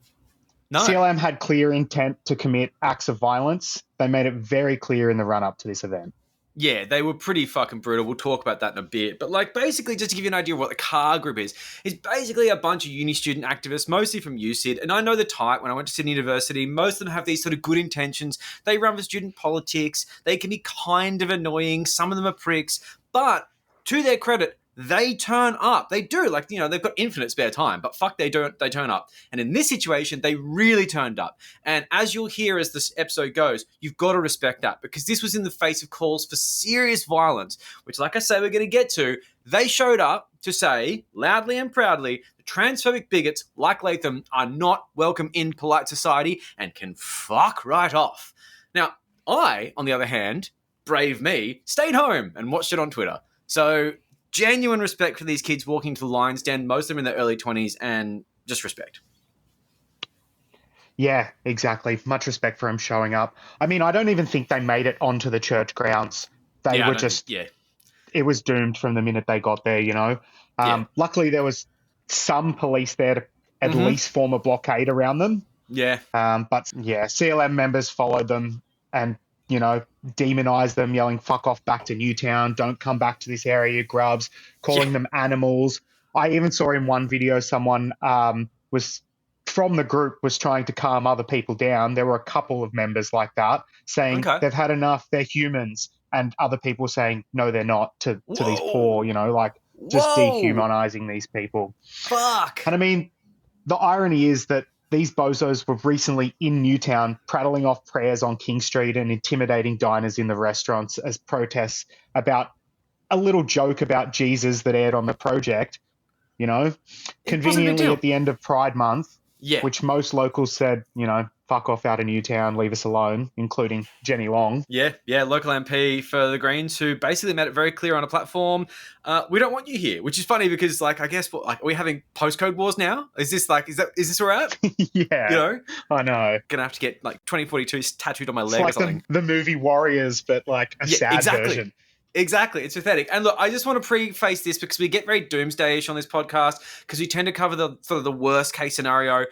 No. CLM had clear intent to commit acts of violence. They made it very clear in the run-up to this event. Yeah, they were pretty fucking brutal. We'll talk about that in a bit. But like basically, just to give you an idea of what the CAR group is basically a bunch of uni student activists, mostly from UCID. And I know the type. When I went to Sydney University, most of them have these sort of good intentions. They run for student politics. They can be kind of annoying. Some of them are pricks. But to their credit, they turn up. They do. Like, you know, they've got infinite spare time, but fuck, they don't. They turn up. And in this situation, they really turned up. And as you'll hear as this episode goes, you've got to respect that, because this was in the face of calls for serious violence, which, like I say, we're going to get to. They showed up to say, loudly and proudly, the transphobic bigots like Latham are not welcome in polite society and can fuck right off. Now, I, on the other hand, brave me, stayed home and watched it on Twitter. So genuine respect for these kids walking to the Lions Den, most of them in their early 20s, and just respect. Yeah, exactly. Much respect for them showing up. I mean, I don't even think they made it onto the church grounds. They were just, it was doomed from the minute they got there, you know. Luckily, there was some police there to at least form a blockade around them. Yeah. But yeah, CLM members followed them and, you know, demonized them, yelling, fuck off back to Newtown, don't come back to this area, you grubs, calling them animals. I even saw in one video someone was from the group was trying to calm other people down. There were a couple of members like that saying they've had enough, they're humans, and other people saying, no, they're not, to these poor, you know, like just dehumanizing these people. Fuck. And I mean, the irony is that these bozos were recently in Newtown prattling off prayers on King Street and intimidating diners in the restaurants as protests about a little joke about Jesus that aired on The Project, you know, conveniently at the end of Pride Month, which most locals said, you know, fuck off out of Newtown, leave us alone, including Jenny Long. Yeah, local MP for the Greens, who basically made it very clear on a platform, we don't want you here, which is funny because, like, I guess, are we having postcode wars now? Is this is all right? Yeah, you know, I know. Gonna have to get like 2042 tattooed on my leg or something. The movie Warriors, but like a sad version. Exactly. It's pathetic. And look, I just want to preface this because we get very doomsday-ish on this podcast because we tend to cover the sort of the worst case scenario.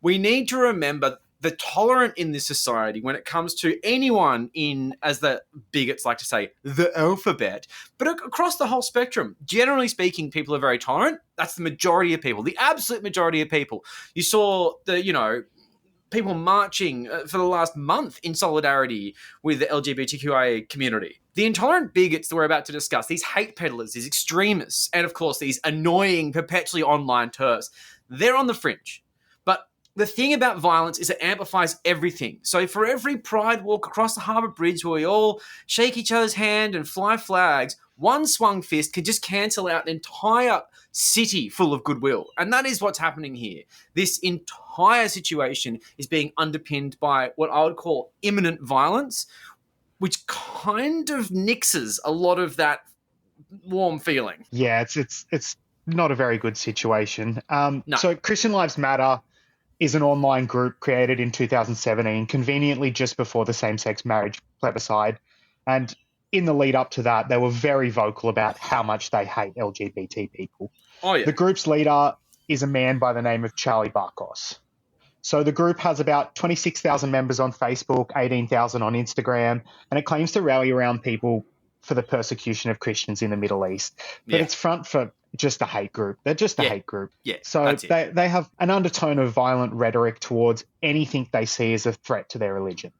We need to remember the tolerant in this society when it comes to anyone in, as the bigots like to say, the alphabet, but across the whole spectrum. Generally speaking, people are very tolerant. That's the majority of people, the absolute majority of people. You saw the, you know, people marching for the last month in solidarity with the LGBTQIA community. The intolerant bigots that we're about to discuss, these hate peddlers, these extremists, and of course these annoying, perpetually online turfs, they're on the fringe. But the thing about violence is it amplifies everything. So for every pride walk across the Harbour Bridge where we all shake each other's hand and fly flags, one swung fist could just cancel out an entire city full of goodwill. And that is what's happening here. This entire situation is being underpinned by what I would call imminent violence, which kind of nixes a lot of that warm feeling. Yeah, it's not a very good situation. So Christian Lives Matter is an online group created in 2017, conveniently just before the same-sex marriage plebiscite. And in the lead up to that, they were very vocal about how much they hate LGBT people. Oh, yeah. The group's leader is a man by the name of Charlie Barkos. So the group has about 26,000 members on Facebook, 18,000 on Instagram, and it claims to rally around people for the persecution of Christians in the Middle East. But it's front for just a hate group. They're just a hate group. Yeah, so they have an undertone of violent rhetoric towards anything they see as a threat to their religion.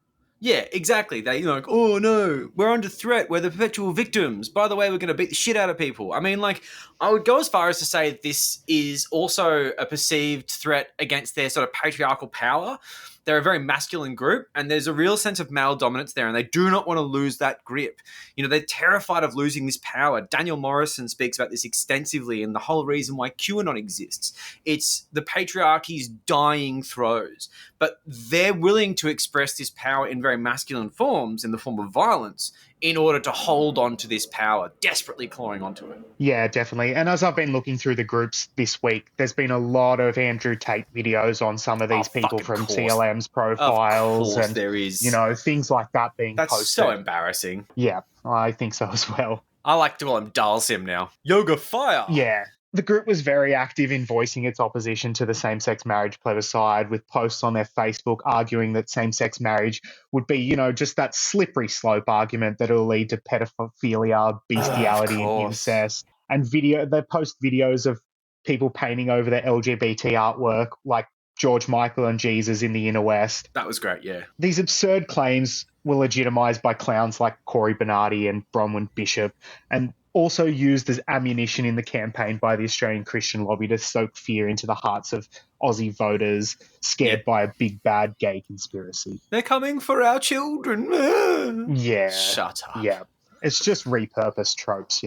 Yeah, exactly. They like, oh no, we're under threat. We're the perpetual victims. By the way, we're going to beat the shit out of people. I mean, like, I would go as far as to say this is also a perceived threat against their sort of patriarchal power. they're a very masculine group, and there's a real sense of male dominance there, and they do not want to lose that grip. They're terrified of losing this power. Daniel Morrison speaks about this extensively, and the whole reason why QAnon exists. It's the patriarchy's dying throes, but they're willing to express this power in very masculine forms, in the form of violence, in order to hold on to this power, desperately clawing onto it. Yeah, definitely. And as I've been looking through the groups this week, there's been a lot of Andrew Tate videos on some of these people from CLM's profiles. Of course and there is. Things like that being That's posted. so embarrassing. Yeah, I think so as well. I like to call him Dalsim now. Yoga fire. Yeah. The group was very active in voicing its opposition to the same-sex marriage plebiscite, with posts on their Facebook arguing that same-sex marriage would be, just that slippery slope argument that will lead to pedophilia, bestiality, and incest. And they post videos of people painting over their LGBT artwork, like George Michael and Jesus in the Inner West. That was great, yeah. These absurd claims were legitimised by clowns like Corey Bernardi and Bronwyn Bishop, and also used as ammunition in the campaign by the Australian Christian lobby to soak fear into the hearts of Aussie voters scared by a big bad gay conspiracy. They're coming for our children. Yeah. Shut up. Yeah. It's just repurposed tropes,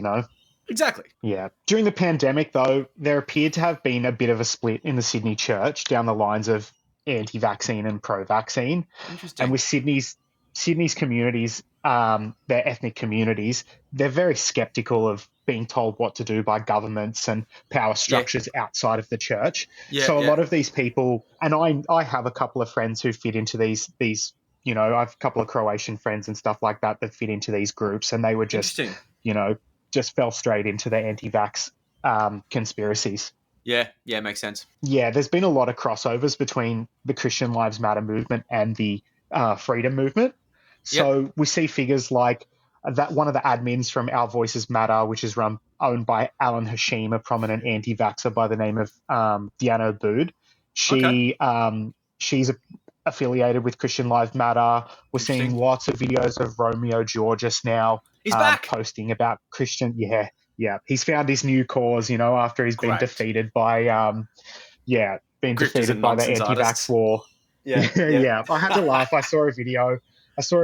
Exactly. Yeah. During the pandemic, though, there appeared to have been a bit of a split in the Sydney church down the lines of anti-vaccine and pro-vaccine. Interesting. And with Sydney's communities, their ethnic communities, they're very skeptical of being told what to do by governments and power structures outside of the church. So a lot of these people, and I have a couple of friends who fit into these, I have a couple of Croatian friends and stuff like that fit into these groups, and they were just, just fell straight into the anti-vax conspiracies. Yeah, makes sense. Yeah, there's been a lot of crossovers between the Christian Lives Matter movement and the freedom movement. So we see figures like that. One of the admins from Our Voices Matter, which is owned by Alan Hashim, a prominent anti-vaxxer by the name of Diana Bood. She's affiliated with Christian Lives Matter. We're seeing lots of videos of Romeo Georges now. He's back posting about Christian. Yeah. He's found his new cause, after he's been defeated by, defeated by the anti-vax war. Yeah. I had to laugh. I saw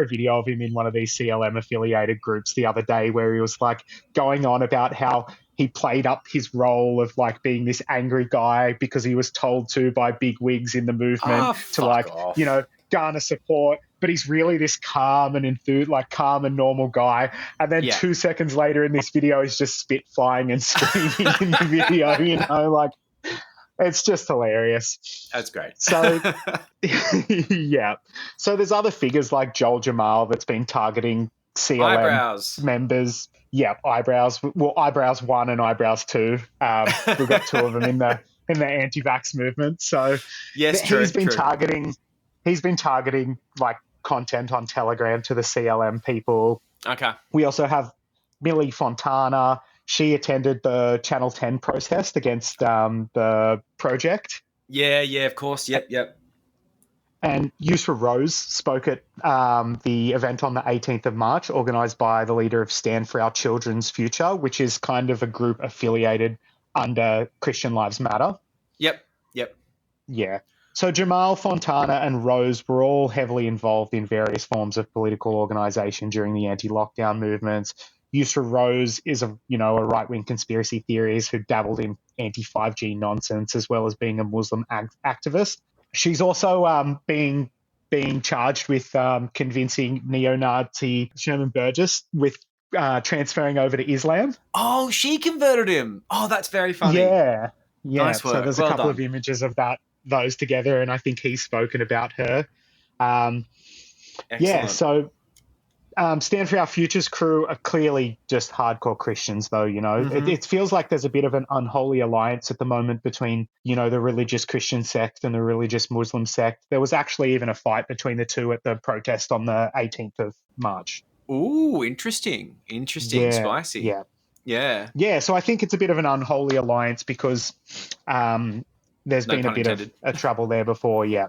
a video of him in one of these CLM affiliated groups the other day where he was like going on about how he played up his role of like being this angry guy because he was told to by big wigs in the movement to garner support, but he's really this calm and calm and normal guy. And then 2 seconds later in this video, he's just spitfying and screaming in the video, it's just hilarious. That's great. So, yeah. So there's other figures like Joel Jamal that's been targeting CLM members. Yeah, eyebrows. Well, eyebrows 1 and eyebrows 2. We've got 2 of them in the anti-vax movement. So he's been targeting like content on Telegram to the CLM people. Okay. We also have Millie Fontana. She attended the Channel 10 protest against the project. Yeah, of course. Yep. And Yusra Rose spoke at the event on the 18th of March, organised by the leader of Stand for Our Children's Future, which is kind of a group affiliated under Christian Lives Matter. Yep. Yeah. So Jamal, Fontana and Rose were all heavily involved in various forms of political organisation during the anti-lockdown movements. Yusra Rose is a right-wing conspiracy theorist who dabbled in anti-5G nonsense as well as being a Muslim activist. She's also being charged with convincing neo-Nazi Sherman Burgess with transferring over to Islam. Oh, she converted him. Oh, that's very funny. Yeah. Nice work. So there's a couple of images of those together, and I think he's spoken about her. So Stand for Our Future's crew are clearly just hardcore Christians, though, It feels like there's a bit of an unholy alliance at the moment between, the religious Christian sect and the religious Muslim sect. There was actually even a fight between the two at the protest on the 18th of March. Ooh, interesting. Spicy. Yeah, so I think it's a bit of an unholy alliance because there's been a bit of trouble there before. Yeah,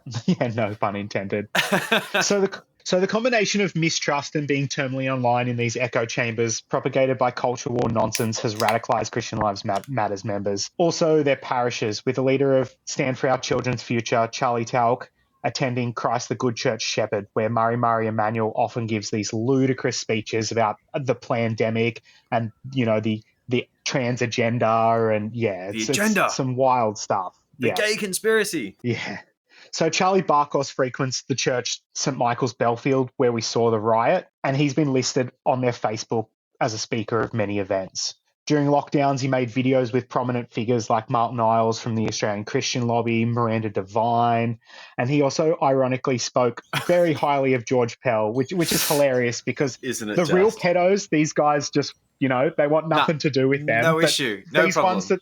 no pun intended. So the combination of mistrust and being terminally online in these echo chambers propagated by culture war nonsense has radicalized Christian Lives Matters members. Also, their parishes, with the leader of Stand for Our Children's Future, Charlie Talk, attending Christ the Good Church Shepherd, where Murray Emanuel often gives these ludicrous speeches about the pandemic and, the trans agenda and, it's some wild stuff. The gay conspiracy. Yeah. So Charlie Barkos frequents the church St. Michael's Belfield, where we saw the riot, and he's been listed on their Facebook as a speaker of many events. During lockdowns, he made videos with prominent figures like Martin Iles from the Australian Christian Lobby, Miranda Devine, and he also ironically spoke very highly of George Pell, which is hilarious because real pedos, these guys just, they want nothing to do with them. No issue, no problem.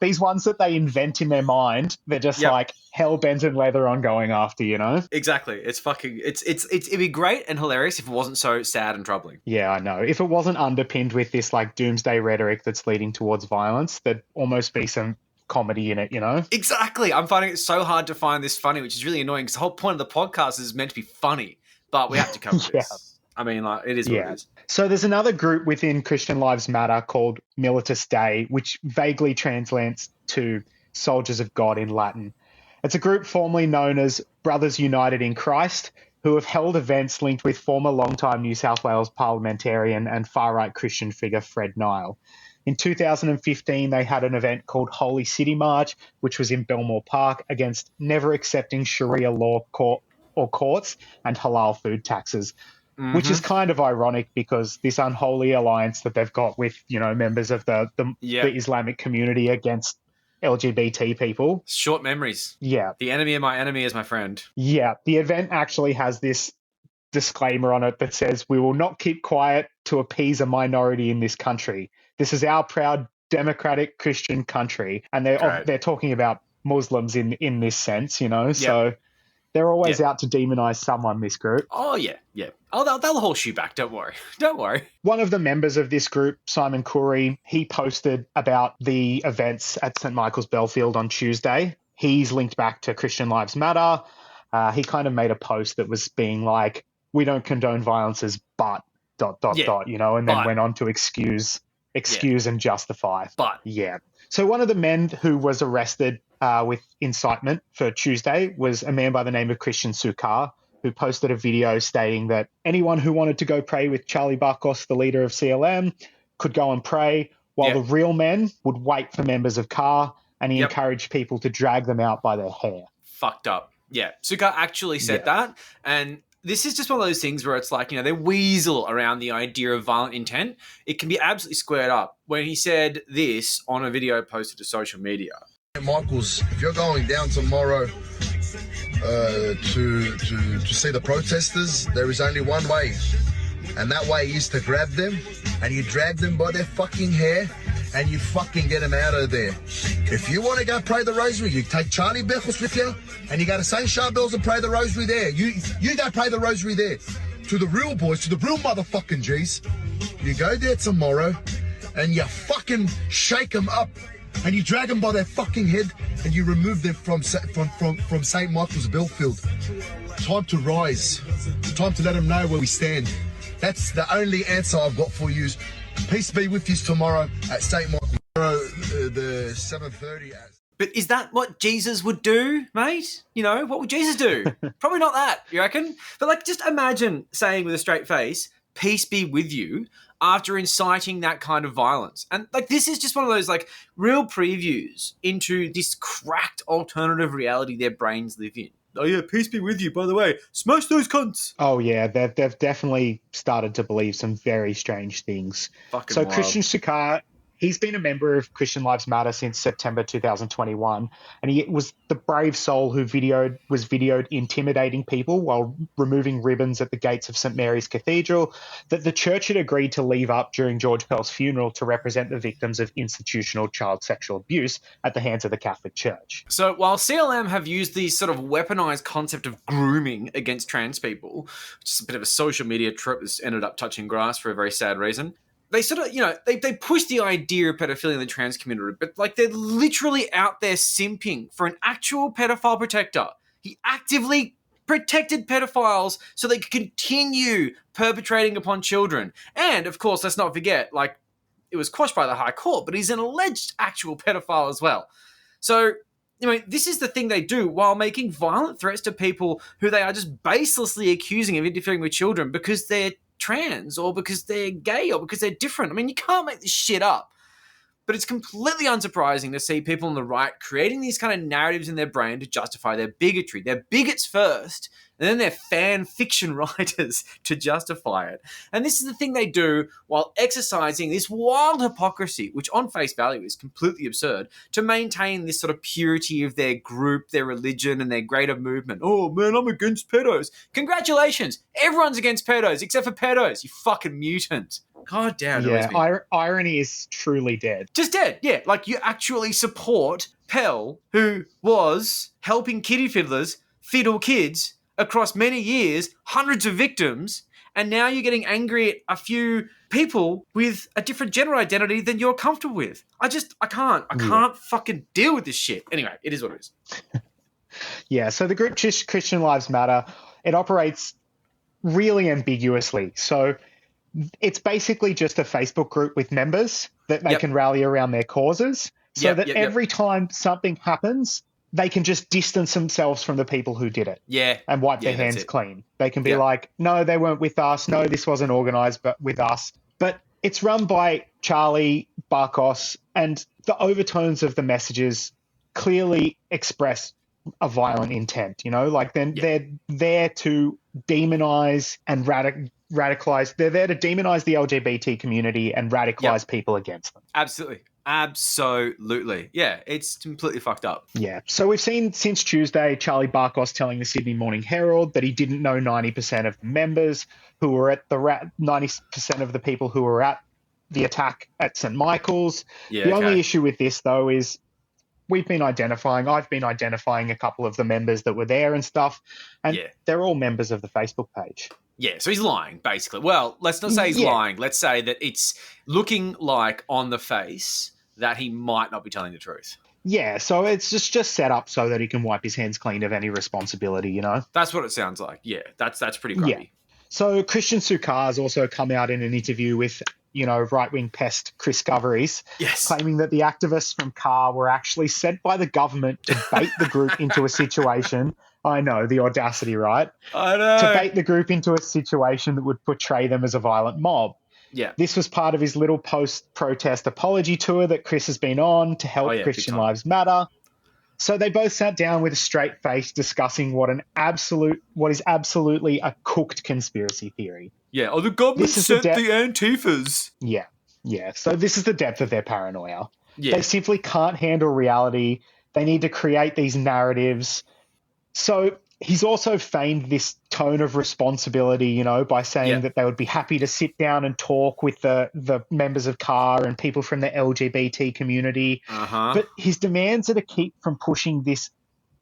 These ones that they invent in their mind, they're just like hell bent and leather on going after, Exactly. It'd be great and hilarious if it wasn't so sad and troubling. Yeah, I know. If it wasn't underpinned with this like doomsday rhetoric that's leading towards violence, there'd almost be some comedy in it, Exactly. I'm finding it so hard to find this funny, which is really annoying because the whole point of the podcast is meant to be funny, but we have to cover this. I mean, it is what it is. So there's another group within Christian Lives Matter called Militus Dei, which vaguely translates to Soldiers of God in Latin. It's a group formerly known as Brothers United in Christ, who have held events linked with former longtime New South Wales parliamentarian and far-right Christian figure Fred Nile. In 2015, they had an event called Holy City March, which was in Belmore Park, against never accepting Sharia law courts and halal food taxes. Which is kind of ironic because this unholy alliance that they've got with, members of the Islamic community against LGBT people. Short memories. Yeah. The enemy of my enemy is my friend. Yeah. The event actually has this disclaimer on it that says, "We will not keep quiet to appease a minority in this country. This is our proud democratic Christian country." And they're talking about Muslims in this sense, so they're always out to demonize someone, this group. Oh, yeah. Oh, they'll horse you back. Don't worry. One of the members of this group, Simon Curry, he posted about the events at St. Michael's Belfield on Tuesday. He's linked back to Christian Lives Matter. He kind of made a post that was being like, "We don't condone violences, but ... and then went on to excuse and justify. But. Yeah. So one of the men who was arrested with incitement for Tuesday was a man by the name of Christian Sukar, who posted a video stating that anyone who wanted to go pray with Charlie Barkos, the leader of CLM, could go and pray, while the real men would wait for members of CAR, and he encouraged people to drag them out by their hair. Fucked up. Yeah. Sukar actually said that, and this is just one of those things where it's like, they weasel around the idea of violent intent. It can be absolutely squared up. When he said this on a video posted to social media. Michaels, if you're going down tomorrow to see the protesters, there is only one way. And that way is to grab them and you drag them by their fucking hair and you fucking get them out of there. If you want to go pray the rosary, you take Charlie Beckles with you and you go to St. Charbel's and pray the rosary there. You go pray the rosary there. To the real boys, to the real motherfucking G's. You go there tomorrow and you fucking shake them up and you drag them by their fucking head and you remove them from St. Michael's Belfield. Time to rise. Time to let them know where we stand. That's the only answer I've got for you. Peace be with you tomorrow at St. Michael's. The 7:30. But is that what Jesus would do, mate? What would Jesus do? Probably not that, you reckon? But just imagine saying with a straight face, "Peace be with you," after inciting that kind of violence. And this is just one of those real previews into this cracked alternative reality their brains live in. Oh yeah, peace be with you, by the way. Smash those cunts. Oh yeah, they've definitely started to believe some very strange things. Fucking so wild. Christian Sukar, he's been a member of Christian Lives Matter since September 2021, and he was the brave soul who was videoed intimidating people while removing ribbons at the gates of St. Mary's Cathedral that the church had agreed to leave up during George Pell's funeral to represent the victims of institutional child sexual abuse at the hands of the Catholic Church. So while CLM have used the sort of weaponized concept of grooming against trans people, which is a bit of a social media trope that's ended up touching grass for a very sad reason, they sort of, they push the idea of pedophilia in the trans community, but they're literally out there simping for an actual pedophile protector. He actively protected pedophiles so they could continue perpetrating upon children. And of course, let's not forget, it was quashed by the High Court, but he's an alleged actual pedophile as well. So this is the thing they do while making violent threats to people who they are just baselessly accusing of interfering with children because they're trans or because they're gay or because they're different. You can't make this shit up. But it's completely unsurprising to see people on the right creating these kind of narratives in their brain to justify their bigotry. They're bigots first, and then they're fan fiction writers to justify it. And this is the thing they do while exercising this wild hypocrisy, which on face value is completely absurd, to maintain this sort of purity of their group, their religion, and their greater movement. Oh, man, I'm against pedos. Congratulations. Everyone's against pedos, except for pedos, you fucking mutant. God damn. Yeah, irony is truly dead. Just dead, yeah. You actually support Pell, who was helping kiddie fiddlers fiddle kids across many years, hundreds of victims, and now you're getting angry at a few people with a different gender identity than you're comfortable with. I can't fucking deal with this shit. Anyway, it is what it is. Yeah, so the group Christian Lives Matter, it operates really ambiguously. So it's basically just a Facebook group with members that they can rally around their causes so that every time something happens, they can just distance themselves from the people who did it and wipe their hands clean. They can be like, no, they weren't with us. No, this wasn't organized but with us. But it's run by Charlie Barkos, and the overtones of the messages clearly express a violent intent, they're there to demonize and radicalize. They're there to demonize the LGBT community and radicalize people against them. Absolutely. Yeah, it's completely fucked up. Yeah. So we've seen since Tuesday Charlie Barkos telling the Sydney Morning Herald that he didn't know 90% of the members who were at 90% of the people who were at the attack at St. Michael's. The only issue with this, though, is I've been identifying a couple of the members that were there and stuff, and they're all members of the Facebook page. Yeah, so he's lying, basically. Well, let's not say he's lying. Let's say that it's looking like on the face that he might not be telling the truth. Yeah, so it's just set up so that he can wipe his hands clean of any responsibility, That's what it sounds like. Yeah, that's pretty grumpy. Yeah. So Christian Sukar has also come out in an interview with right-wing pest Chris Goveries, claiming that the activists from CAR were actually sent by the government to bait the group into a situation. I know, the audacity, right? I know. To bait the group into a situation that would portray them as a violent mob. Yeah. This was part of his little post-protest apology tour that Chris has been on to help Christian Lives Matter. So they both sat down with a straight face discussing what is absolutely a cooked conspiracy theory. Yeah, the government sent the Antifas. Yeah. So this is the depth of their paranoia. Yeah. They simply can't handle reality. They need to create these narratives. So he's also feigned this tone of responsibility, by saying that they would be happy to sit down and talk with the members of CAR and people from the LGBT community. But his demands are to keep from pushing this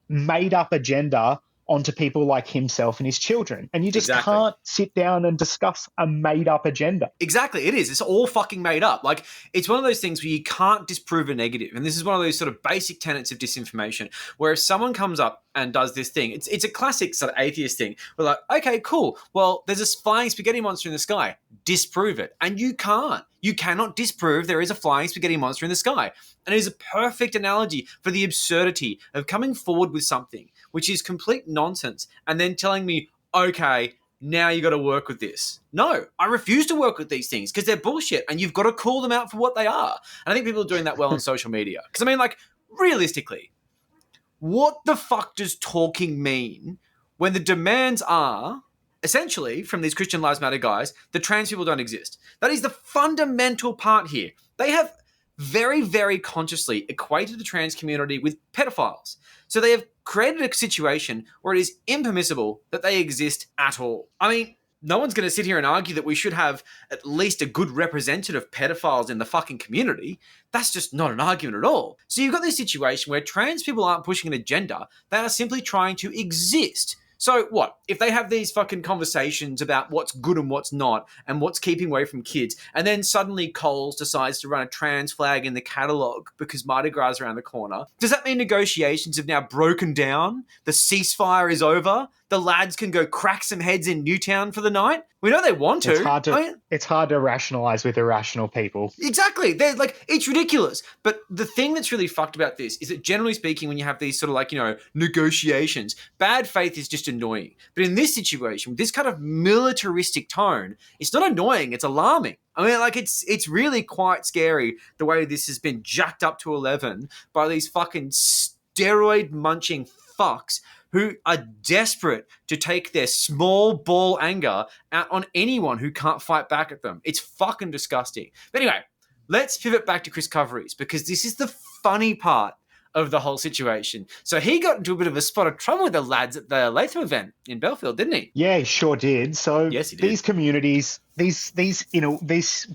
made-up agenda onto people like himself and his children. And you just can't sit down and discuss a made-up agenda. Exactly, it is. It's all fucking made up. It's one of those things where you can't disprove a negative. And this is one of those sort of basic tenets of disinformation, where if someone comes up and does this thing, it's a classic sort of atheist thing. We're like, okay, cool. Well, there's a flying spaghetti monster in the sky. Disprove it. And you can't. You cannot disprove there is a flying spaghetti monster in the sky. And it is a perfect analogy for the absurdity of coming forward with something which is complete nonsense and then telling me, okay, now you got to work with this. No, I refuse to work with these things because they're bullshit and you've got to call them out for what they are. And I think people are doing that well on social media. Because realistically, what the fuck does talking mean when the demands are, essentially, from these Christian Lives Matter guys, that trans people don't exist? That is the fundamental part here. They have very, very consciously equated the trans community with pedophiles. So they have created a situation where it is impermissible that they exist at all. No one's going to sit here and argue that we should have at least a good representative of pedophiles in the fucking community. That's just not an argument at all. So you've got this situation where trans people aren't pushing an agenda. They are simply trying to exist. So what? If they have these fucking conversations about what's good and what's not and what's keeping away from kids, and then suddenly Coles decides to run a trans flag in the catalogue because Mardi Gras is around the corner, does that mean negotiations have now broken down? The ceasefire is over? the lads can go crack some heads in Newtown for the night? We know they want to. It's hard to rationalize with irrational people. Exactly. They're like, it's ridiculous. But the thing that's really fucked about this is that generally speaking, when you have these sort of like, negotiations, bad faith is just annoying. But in this situation, with this kind of militaristic tone, it's not annoying, it's alarming. I mean, like, it's really quite scary the way this has been jacked up to 11 by these fucking steroid munching fucks who are desperate to take their small ball anger out on anyone who can't fight back at them. It's fucking disgusting. But anyway, let's pivot back to Chris Coveries, because this is the funny part of the whole situation. So he got into a bit of a spot of trouble with the lads at the Latham event in Belfield, didn't he? Yeah, he sure did. So yes, he did. These communities, these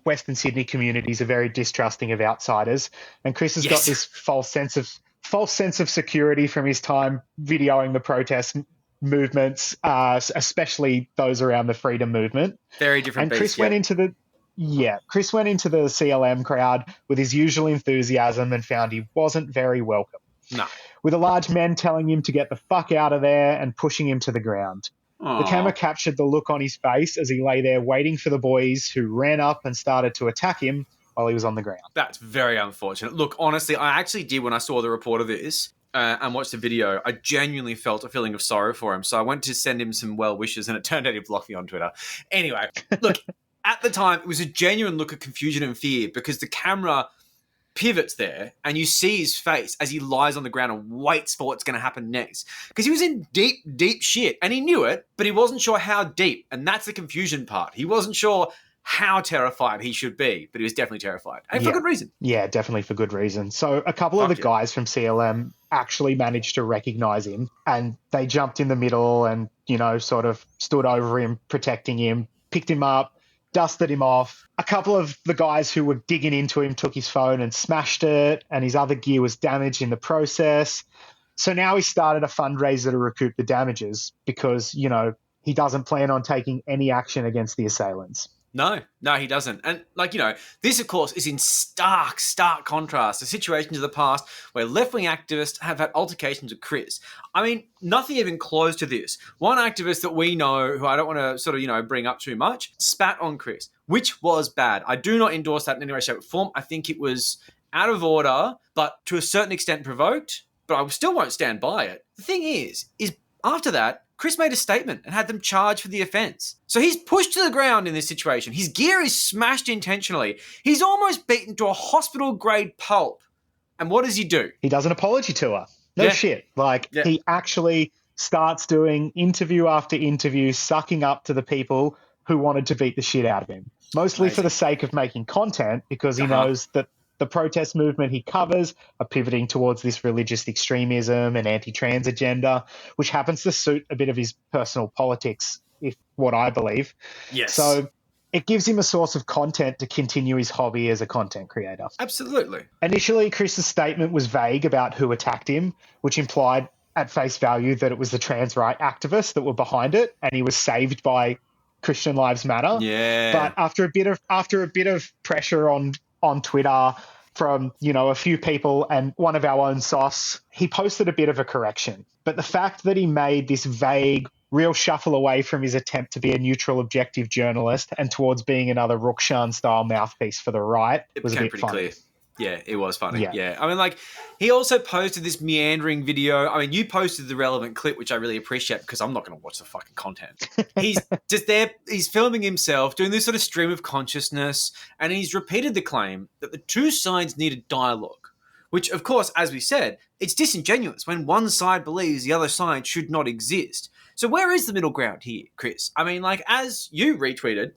Western Sydney communities are very distrusting of outsiders, and Chris has got this false sense of security from his time videoing the protest movements, especially those around the freedom movement. Very different. And Chris went into the CLM crowd with his usual enthusiasm and found he wasn't very welcome. No. With a large men telling him to get the fuck out of there and pushing him to the ground. Aww. The camera captured the look on his face as he lay there waiting for the boys, who ran up and started to attack him while he was on the ground. That's very unfortunate. Look, honestly, I actually did, when I saw the report of this and watched the video, I genuinely felt a feeling of sorrow for him. So I went to send him some well wishes, and it turned out he blocked me on Twitter. Anyway, look, at the time, it was a genuine look of confusion and fear, because the camera pivots there and you see his face as he lies on the ground and waits for what's going to happen next. Because he was in deep, deep shit, and he knew it, but he wasn't sure how deep. And that's the confusion part. He wasn't sure how terrified he should be, but he was definitely terrified. And for good reason. Yeah, definitely for good reason. So a couple of the guys from CLM actually managed to recognize him, and they jumped in the middle and, sort of stood over him, protecting him, picked him up, dusted him off. A couple of the guys who were digging into him took his phone and smashed it, and his other gear was damaged in the process. So now he started a fundraiser to recoup the damages, because, he doesn't plan on taking any action against the assailants. No, he doesn't. And this, of course, is in stark contrast to situations of the past where left-wing activists have had altercations with Chris. I mean, nothing even close to this. One activist that we know, who I don't want to sort of, bring up too much, spat on Chris, which was bad. I do not endorse that in any way, shape, or form. I think it was out of order, but to a certain extent provoked, but I still won't stand by it. The thing is after that, Chris made a statement and had them charged for the offence. So he's pushed to the ground in this situation. His gear is smashed intentionally. He's almost beaten to a hospital-grade pulp. And what does he do? He does an apology tour. No shit. He actually starts doing interview after interview, sucking up to the people who wanted to beat the shit out of him. Mostly for the sake of making content, because he knows that the protest movement he covers are pivoting towards this religious extremism and anti-trans agenda, which happens to suit a bit of his personal politics, if what I believe. Yes. So it gives him a source of content to continue his hobby as a content creator. Absolutely. Initially, Chris's statement was vague about who attacked him, which implied at face value that it was the trans right activists that were behind it, and he was saved by Christian Lives Matter. Yeah. But after a bit of pressure on Twitter from, a few people and one of our own sauce, he posted a bit of a correction. But the fact that he made this vague, real shuffle away from his attempt to be a neutral, objective journalist and towards being another Rukshan-style mouthpiece for the right was a bit funny. Clear. Yeah, it was funny. Yeah. I mean, he also posted this meandering video. I mean, you posted the relevant clip, which I really appreciate, because I'm not going to watch the fucking content. He's just there. He's filming himself, doing this sort of stream of consciousness, and he's repeated the claim that the two sides needed dialogue, which, of course, as we said, it's disingenuous when one side believes the other side should not exist. So where is the middle ground here, Chris? I mean, as you retweeted,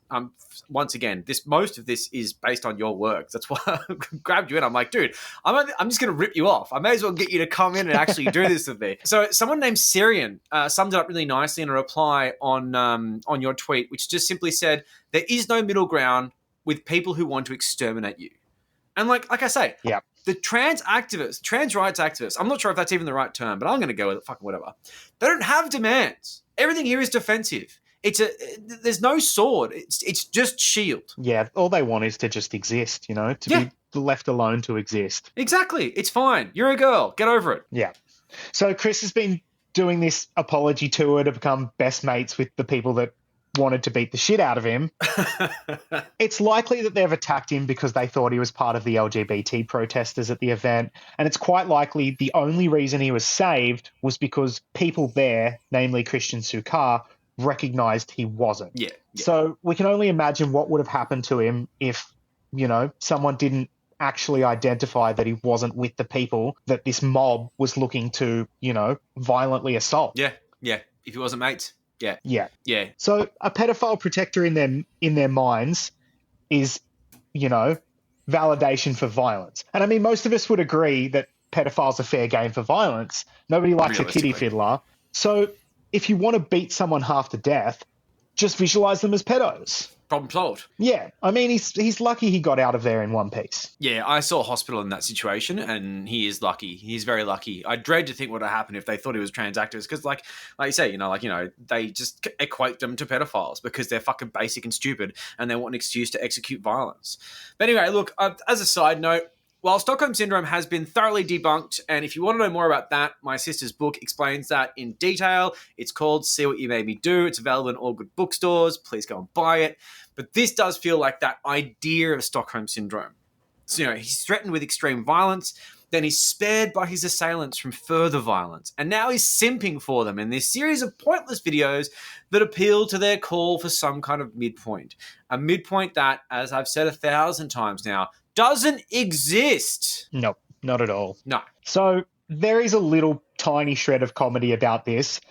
once again, most of this is based on your work. That's why I grabbed you in. I'm like, dude, I'm just going to rip you off. I may as well get you to come in and actually do this with me. So someone named Syrian summed it up really nicely in a reply on your tweet, which just simply said, there is no middle ground with people who want to exterminate you. And like I say, the trans rights activists, I'm not sure if that's even the right term, but I'm going to go with it, fucking whatever. They don't have demands. Everything here is defensive. There's no sword. It's just shield. Yeah, all they want is to just exist, to be left alone to exist. Exactly. It's fine. You're a girl. Get over it. Yeah. So Chris has been doing this apology tour to become best mates with the people that wanted to beat the shit out of him. It's likely that they've attacked him because they thought he was part of the LGBT protesters at the event. And it's quite likely the only reason he was saved was because people there, namely Christian Sukar, recognized he wasn't. Yeah. So we can only imagine what would have happened to him if, someone didn't actually identify that he wasn't with the people that this mob was looking to, violently assault. Yeah. If he wasn't mates. Yeah. Yeah. So a pedophile protector in their minds is, validation for violence. And I mean, most of us would agree that pedophiles are fair game for violence. Nobody likes a kiddie fiddler. So if you want to beat someone half to death, just visualize them as pedos. Problem solved. Yeah. I mean, he's lucky he got out of there in one piece. Yeah, I saw a hospital in that situation, and he is lucky. He's very lucky. I dread to think what would happen if they thought he was trans actors, because, like you say, they just equate them to pedophiles because they're fucking basic and stupid, and they want an excuse to execute violence. But anyway, look, as a side note, while Stockholm Syndrome has been thoroughly debunked, and if you want to know more about that, my sister's book explains that in detail. It's called See What You Made Me Do. It's available in all good bookstores. Please go and buy it. But this does feel like that idea of Stockholm Syndrome. So, he's threatened with extreme violence, then he's spared by his assailants from further violence, and now he's simping for them in this series of pointless videos that appeal to their call for some kind of midpoint. A midpoint that, as I've said 1,000 times now, doesn't exist. Nope, not at all. No. So there is a little tiny shred of comedy about this.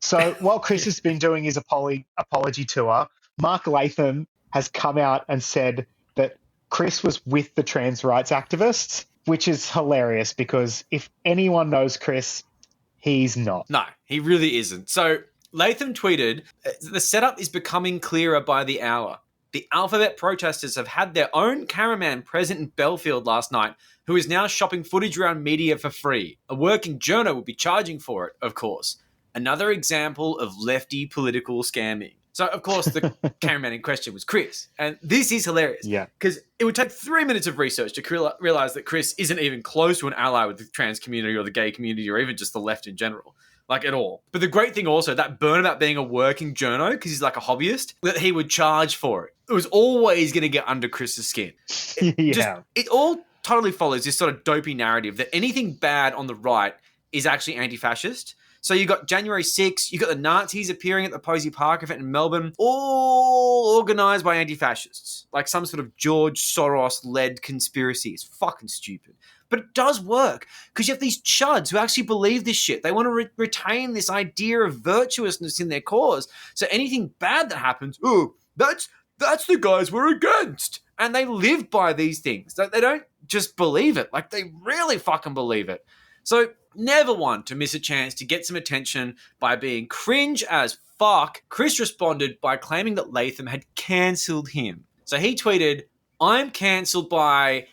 So while Chris has been doing his apology tour, Mark Latham has come out and said that Chris was with the trans rights activists, which is hilarious because if anyone knows Chris, he's not. No, he really isn't. So Latham tweeted, the setup is becoming clearer by the hour. The Alphabet protesters have had their own cameraman present in Belfield last night, who is now shopping footage around media for free. A working journo would be charging for it, of course. Another example of lefty political scamming. So, of course, the cameraman in question was Chris. And this is hilarious. Yeah. Because it would take 3 minutes of research to realize that Chris isn't even close to an ally with the trans community or the gay community or even just the left in general. Like, at all. But the great thing also, that burn about being a working journo, because he's like a hobbyist, that he would charge for it. It was always going to get under Chris's skin. It all totally follows this sort of dopey narrative that anything bad on the right is actually anti-fascist. So you got January 6th, you got the Nazis appearing at the Posey Park event in Melbourne, all organised by anti-fascists. Like some sort of George Soros-led conspiracy. It's fucking stupid. But it does work, because you have these chuds who actually believe this shit. They want to retain this idea of virtuousness in their cause. So anything bad that happens, that's the guys we're against. And they live by these things. They don't just believe it. Like, they really fucking believe it. So never want to miss a chance to get some attention by being cringe as fuck. Chris responded by claiming that Latham had cancelled him. So he tweeted, I'm cancelled by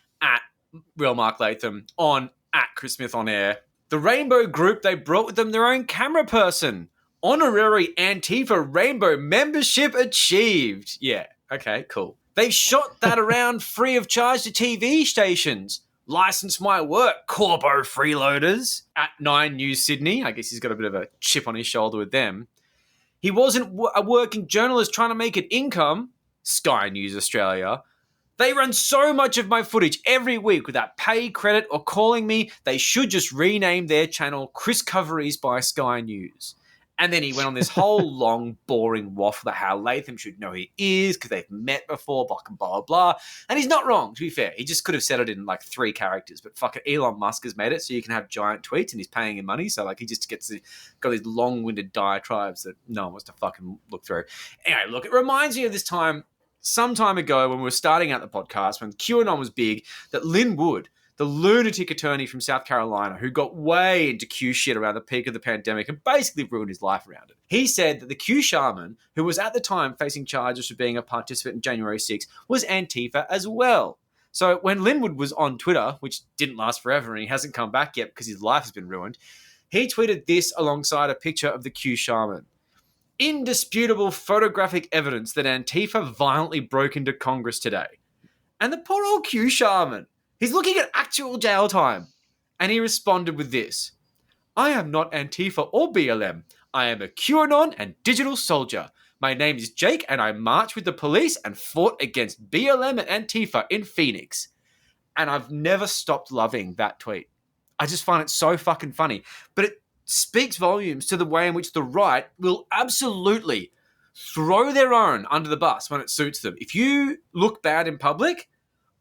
@Real Mark Latham on @Chris Smith on air. The Rainbow group, they brought with them their own camera person. Honorary Antifa Rainbow membership achieved. Yeah, okay, cool. They shot that around free of charge to TV stations. License my work, Corbo freeloaders. @9 News Sydney. I guess he's got a bit of a chip on his shoulder with them. He wasn't a working journalist trying to make an income. Sky News Australia. They run so much of my footage every week without pay, credit, or calling me. They should just rename their channel Chris Coveries by Sky News. And then he went on this whole long, boring waffle about how Latham should know who he is because they've met before, blah, blah, blah. And he's not wrong, to be fair. He just could have said it in like 3 characters. But fucking Elon Musk has made it so you can have giant tweets and he's paying him money. So like he just got these long-winded diatribes that no one wants to fucking look through. Anyway, look, it reminds me of this time, some time ago when we were starting out the podcast, when QAnon was big, that Lynn Wood, the lunatic attorney from South Carolina who got way into Q shit around the peak of the pandemic and basically ruined his life around it. He said that the Q shaman, who was at the time facing charges for being a participant in January 6th, was Antifa as well. So when Linwood was on Twitter, which didn't last forever and he hasn't come back yet because his life has been ruined, he tweeted this alongside a picture of the Q shaman. Indisputable photographic evidence that Antifa violently broke into Congress today. And the poor old Q shaman, he's looking at actual jail time. And he responded with this. I am not Antifa or BLM. I am a QAnon and digital soldier. My name is Jake and I marched with the police and fought against BLM and Antifa in Phoenix. And I've never stopped loving that tweet. I just find it so fucking funny. But it speaks volumes to the way in which the right will absolutely throw their own under the bus when it suits them. If you look bad in public,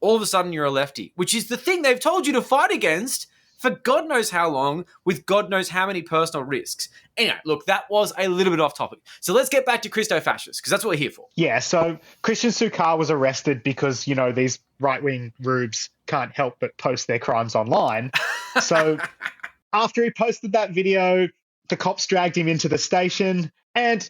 all of a sudden you're a lefty, which is the thing they've told you to fight against for God knows how long, with God knows how many personal risks. Anyway, look, that was a little bit off topic. So let's get back to Christo-fascists, because that's what we're here for. Yeah, so Christian Sukar was arrested because, these right-wing rubes can't help but post their crimes online. So after he posted that video, the cops dragged him into the station. And,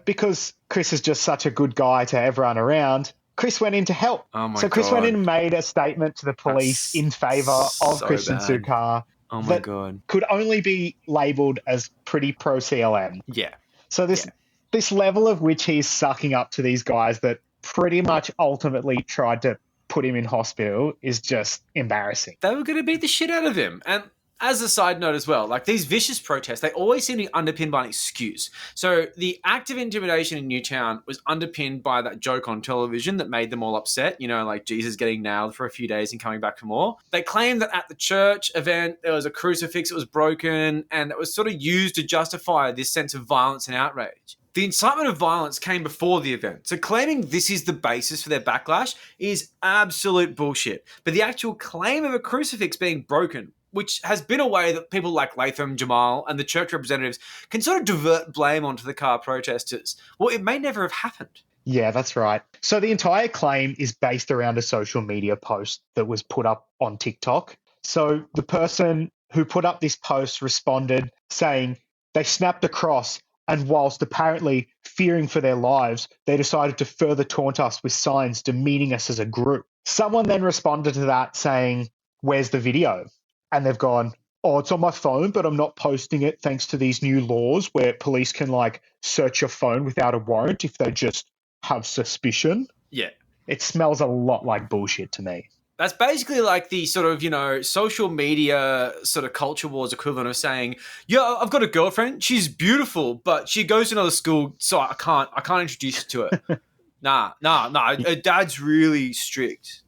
because Chris is just such a good guy to everyone around, Chris went in to help. Oh my so Chris God. went in and made a statement to the police in favour of so Christian bad. Sukar. Oh my that God. could only be labelled as pretty pro-CLM. Yeah. So this level of which he's sucking up to these guys that pretty much ultimately tried to put him in hospital is just embarrassing. They were going to beat the shit out of him. And as a side note as well, like these vicious protests, they always seem to be underpinned by an excuse. So the act of intimidation in Newtown was underpinned by that joke on television that made them all upset, like Jesus getting nailed for a few days and coming back for more. They claimed that at the church event, there was a crucifix that was broken and it was sort of used to justify this sense of violence and outrage. The incitement of violence came before the event, so claiming this is the basis for their backlash is absolute bullshit. But the actual claim of a crucifix being broken, which has been a way that people like Latham, Jamal, and the church representatives can sort of divert blame onto the car protesters. Well, it may never have happened. Yeah, that's right. So the entire claim is based around a social media post that was put up on TikTok. So the person who put up this post responded saying they snapped a cross, and whilst apparently fearing for their lives, they decided to further taunt us with signs demeaning us as a group. Someone then responded to that saying, "Where's the video?" And they've gone, "Oh, it's on my phone, but I'm not posting it thanks to these new laws where police can search your phone without a warrant if they just have suspicion." Yeah. It smells a lot like bullshit to me. That's basically like the sort of, social media sort of culture wars equivalent of saying, "Yeah, I've got a girlfriend. She's beautiful, but she goes to another school, so I can't introduce you to her." Nah. Her dad's really strict,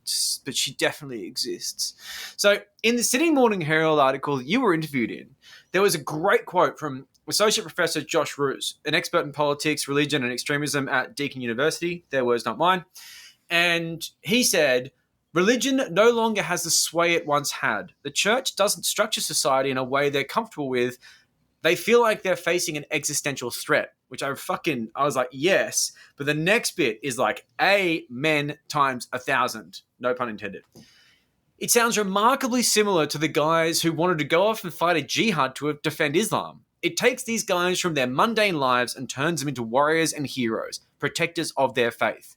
but she definitely exists. So in the Sydney Morning Herald article that you were interviewed in, there was a great quote from Associate Professor Josh Roos, an expert in politics, religion, and extremism at Deakin University. Their words, not mine. And he said, "Religion no longer has the sway it once had. The church doesn't structure society in a way they're comfortable with. They feel like they're facing an existential threat," which I was like, yes. But the next bit is like, amen times 1,000. No pun intended. It sounds remarkably similar to the guys who wanted to go off and fight a jihad to defend Islam. It takes these guys from their mundane lives and turns them into warriors and heroes, protectors of their faith.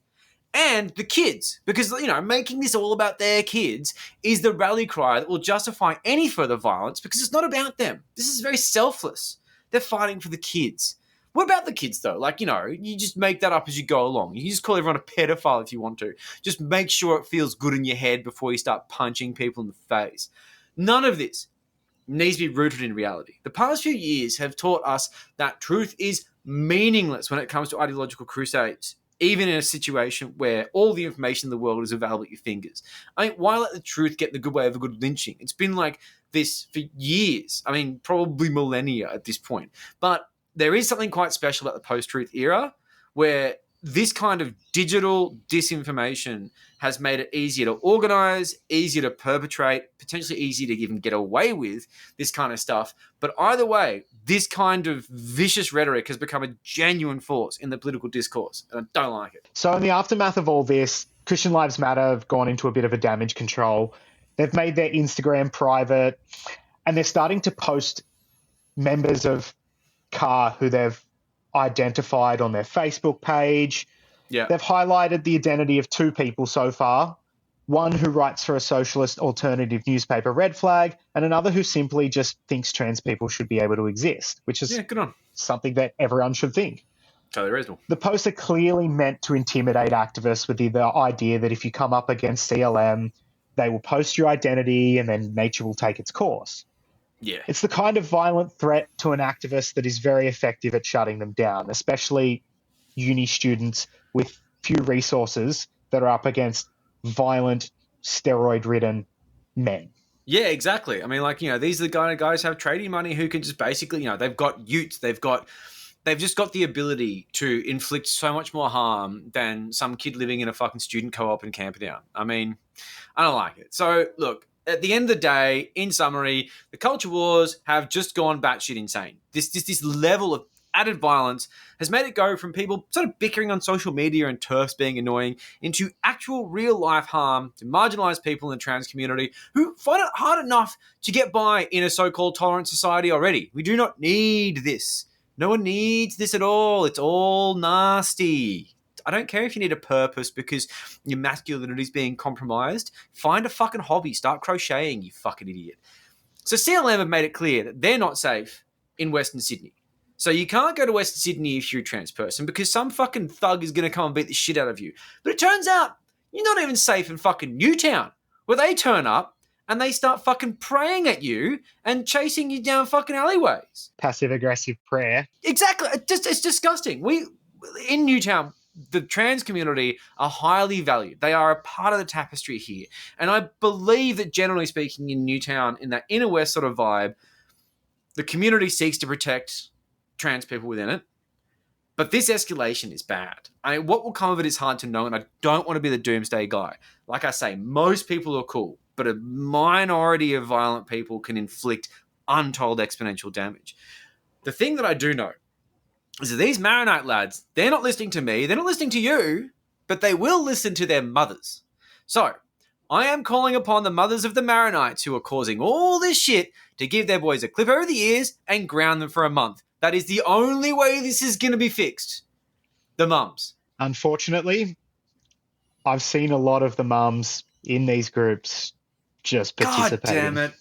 And the kids, because, making this all about their kids is the rally cry that will justify any further violence because it's not about them. This is very selfless. They're fighting for the kids. What about the kids, though? You just make that up as you go along. You can just call everyone a pedophile if you want to. Just make sure it feels good in your head before you start punching people in the face. None of this needs to be rooted in reality. The past few years have taught us that truth is meaningless when it comes to ideological crusades, even in a situation where all the information in the world is available at your fingers. Why let the truth get in the good way of a good lynching? It's been like this for years. Probably millennia at this point. But there is something quite special about the post-truth era where this kind of digital disinformation has made it easier to organize, easier to perpetrate, potentially easier to even get away with this kind of stuff. But either way, this kind of vicious rhetoric has become a genuine force in the political discourse, and I don't like it. So in the aftermath of all this, Christian Lives Matter have gone into a bit of a damage control. They've made their Instagram private, and they're starting to post members of CAR who they've identified on their Facebook page. Yeah. They've highlighted the identity of two people so far. One who writes for a socialist alternative newspaper, Red Flag, and another who simply just thinks trans people should be able to exist, which is good on. something that everyone should think. Totally reasonable. The posts are clearly meant to intimidate activists with the idea that if you come up against CLM, they will post your identity and then nature will take its course. Yeah. It's the kind of violent threat to an activist that is very effective at shutting them down, especially uni students with few resources that are up against violent, steroid-ridden men. Yeah, exactly. I mean, like, these are the kind of guys who have trading money who can just basically, they've got utes, they've just got the ability to inflict so much more harm than some kid living in a fucking student co-op in Camperdown. I mean, I don't like it. So, look, at the end of the day, in summary, the culture wars have just gone batshit insane. This level of added violence has made it go from people sort of bickering on social media and turfs being annoying into actual real-life harm to marginalised people in the trans community who find it hard enough to get by in a so-called tolerant society already. We do not need this. No one needs this at all. It's all nasty. I don't care if you need a purpose because your masculinity is being compromised. Find a fucking hobby. Start crocheting, you fucking idiot. So CLM have made it clear that they're not safe in Western Sydney. So you can't go to Western Sydney if you're a trans person because some fucking thug is going to come and beat the shit out of you. But it turns out you're not even safe in fucking Newtown, where they turn up and they start fucking praying at you and chasing you down fucking alleyways. Passive-aggressive prayer. Exactly. It's disgusting. In Newtown, the trans community are highly valued. They are a part of the tapestry here. And I believe that generally speaking in Newtown, in that inner west sort of vibe, the community seeks to protect trans people within it. But this escalation is bad. I mean, what will come of it is hard to know, and I don't want to be the doomsday guy. Like I say, most people are cool, but a minority of violent people can inflict untold exponential damage. The thing that I do know is that these Maronite lads, they're not listening to me, they're not listening to you, but they will listen to their mothers. So, I am calling upon the mothers of the Maronites who are causing all this shit to give their boys a clip over the ears and ground them for a month. That is the only way this is going to be fixed. The mums. Unfortunately, I've seen a lot of the mums in these groups just participating. God damn it.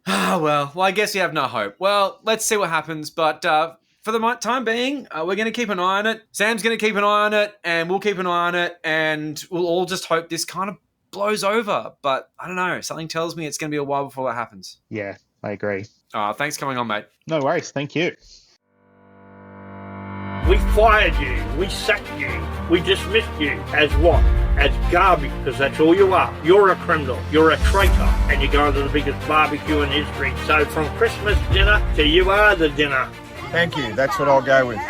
Well, I guess you have no hope. Well, let's see what happens. But for the time being, we're going to keep an eye on it. Sam's going to keep an eye on it, and we'll keep an eye on it, and we'll all just hope this kind of blows over. But I don't know. Something tells me it's going to be a while before that happens. Yeah, I agree. Thanks for coming on, mate. No worries. Thank you. We fired you, we sacked you, we dismissed you as what? As garbage, because that's all you are. You're a criminal, you're a traitor, and you're going to the biggest barbecue in history. So from Christmas dinner to you are the dinner. Thank you, that's what I'll go with.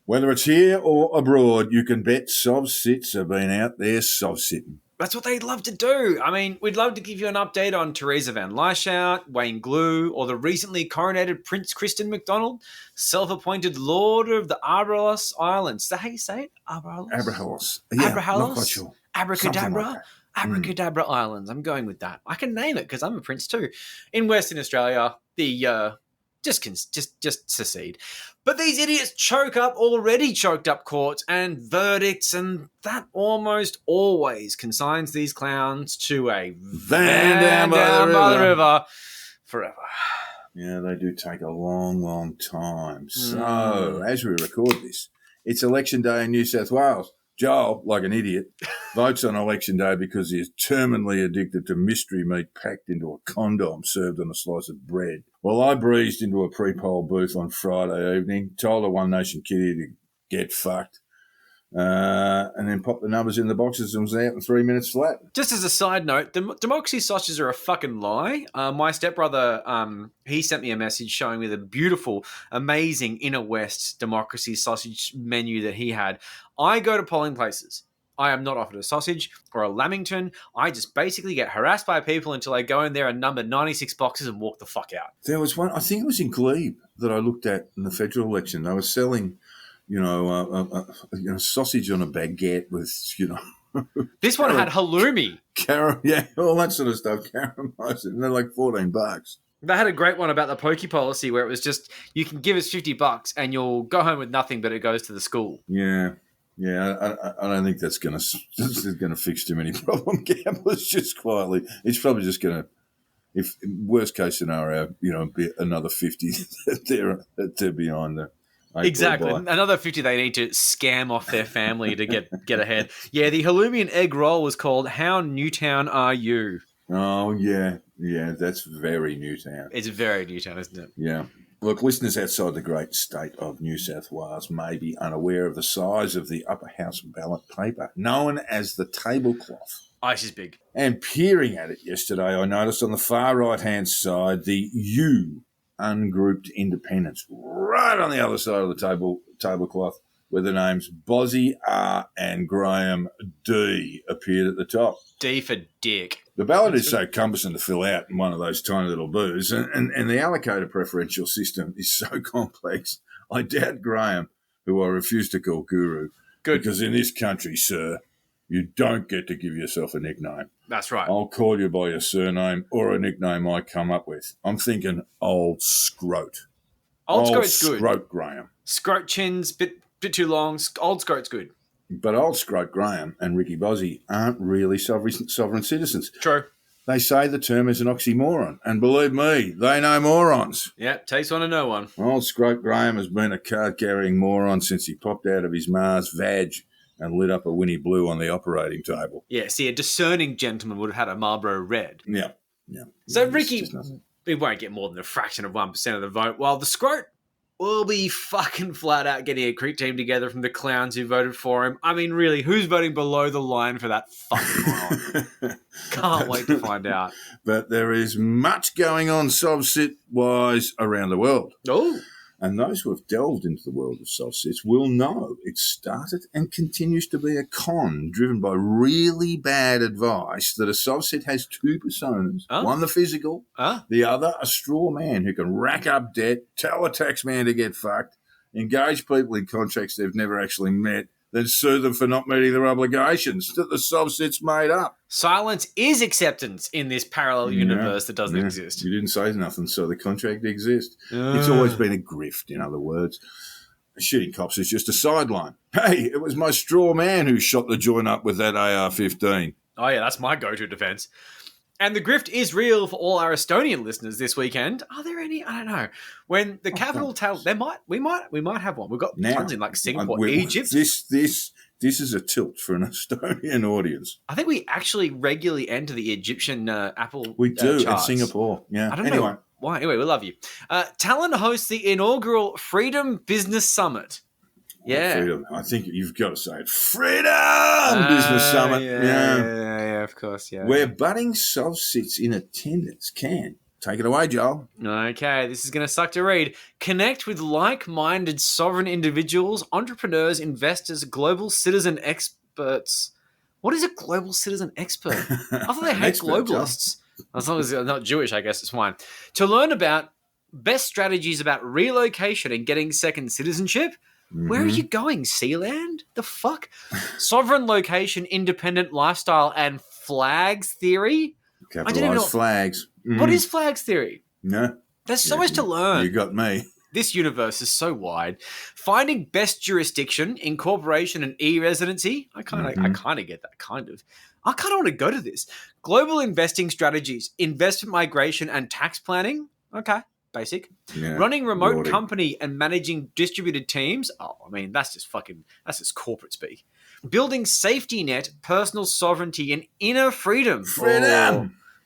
Whether it's here or abroad, you can bet SovCits have been out there SovCitting. That's what they'd love to do. I mean, we'd love to give you an update on Theresa Van Leishout, Wayne Glue, or the recently coronated Prince Kristen MacDonald, self-appointed Lord of the Abrahalos Islands. Is that how you say it? Abrahalos. Yeah, Abrahalos? not quite sure. Abracadabra? Like Abracadabra Islands. I'm going with that. I can name it because I'm a prince too. In Western Australia, the just secede. But these idiots choke up already choked up courts and verdicts, and that almost always consigns these clowns to a van down by the river forever. Yeah, they do take a long, long time. So, as we record this, it's election day in New South Wales. Joel, like an idiot, votes on election day because he is terminally addicted to mystery meat packed into a condom served on a slice of bread. Well, I breezed into a pre-poll booth on Friday evening, told a One Nation kiddie to get fucked, and then popped the numbers in the boxes and was out in 3 minutes flat. Just as a side note, democracy sausages are a fucking lie. My stepbrother, he sent me a message showing me the beautiful, amazing Inner West democracy sausage menu that he had. I go to polling places. I am not offered a sausage or a lamington. I just basically get harassed by people until I go in there and number 96 boxes and walk the fuck out. There was one, I think it was in Glebe, that I looked at in the federal election. They were selling, sausage on a baguette with, This one had halloumi. All that sort of stuff, caramelised, and they're like $14. They had a great one about the pokey policy where it was just, you can give us $50 and you'll go home with nothing, but it goes to the school. Yeah. Yeah, I don't think that's going to fix too many problem gamblers just quietly. It's probably just going to, if worst case scenario, be another 50 that they're behind the. Exactly. Another 50 they need to scam off their family to get ahead. Yeah, the halloumi and egg roll was called How Newtown Are You? Oh, yeah. Yeah, that's very Newtown. It's very Newtown, isn't it? Yeah. Look, listeners outside the great state of New South Wales may be unaware of the size of the upper house ballot paper, known as the tablecloth. Ice is big. And peering at it yesterday, I noticed on the far right-hand side the U, ungrouped independents, right on the other side of the tablecloth, where the names Bozzy R and Graham D appeared at the top. D for dick. The ballot is so cumbersome to fill out in one of those tiny little boos, and the allocator preferential system is so complex. I doubt Graham, who I refuse to call Guru, because in this country, sir, you don't get to give yourself a nickname. That's right. I'll call you by your surname or a nickname I come up with. I'm thinking Old Scroat. Old Scroat's good. Scroat Graham. Scroat chin's bit too long. Old Scroat's good. But Old Scroat Graham and Ricky Bozzy aren't really sovereign citizens. True. They say the term is an oxymoron, and believe me, they know morons. Yeah, takes one to know one. Old Scroat Graham has been a card-carrying moron since he popped out of his Mars vag and lit up a Winnie Blue on the operating table. Yeah, see, a discerning gentleman would have had a Marlboro Red. Yeah. So Ricky, he won't get more than a fraction of 1% of the vote, while the Scroat will be fucking flat out getting a cricket team together from the clowns who voted for him. I mean, really, who's voting below the line for that fucking moron? Can't wait to find out. But there is much going on SovCit-wise around the world. Oh. And those who have delved into the world of SovCits will know it started and continues to be a con driven by really bad advice that a SovCit has two personas, one the physical, the other a straw man who can rack up debt, tell a tax man to get fucked, engage people in contracts they've never actually met, then sue them for not meeting their obligations that the SovCits made up. Silence is acceptance in this parallel universe that doesn't exist. You didn't say nothing, so the contract exists. It's always been a grift, in other words. Shooting cops is just a sideline. Hey, it was my straw man who shot the joint up with that AR-15. Oh, yeah, that's my go-to defense. And the grift is real for all our Estonian listeners this weekend. Are there any? I don't know. When the capital town, we might have one. We've got tons in like Singapore, Egypt. This is a tilt for an Estonian audience. I think we actually regularly enter the Egyptian Apple. We do charts. in Singapore. Yeah. I don't know why. Anyway, we love you. Tallinn hosts the inaugural Freedom Business Summit. Yeah. Freedom. I think you've got to say it. Freedom Business Summit. Yeah, of course, yeah. Where budding SovCits in attendance can. Take it away, Joel. Okay, this is going to suck to read. Connect with like-minded sovereign individuals, entrepreneurs, investors, global citizen experts. What is a global citizen expert? I thought they hate globalists. As long as they're not Jewish, I guess it's fine. To learn about best strategies about relocation and getting second citizenship. Where are you going, Sealand? The fuck? Sovereign location, independent lifestyle, and flags theory? I didn't even know. Flags. What is flags theory? No. There's so much to learn. You got me. This universe is so wide. Finding best jurisdiction, incorporation, and e-residency. I kind of get that, kind of. I kind of want to go to this. Global investing strategies, investment migration, and tax planning. Okay. Basic. Yeah, running remote company and managing distributed teams. Oh, I mean, that's just corporate speak. Building safety net, personal sovereignty, and inner freedom.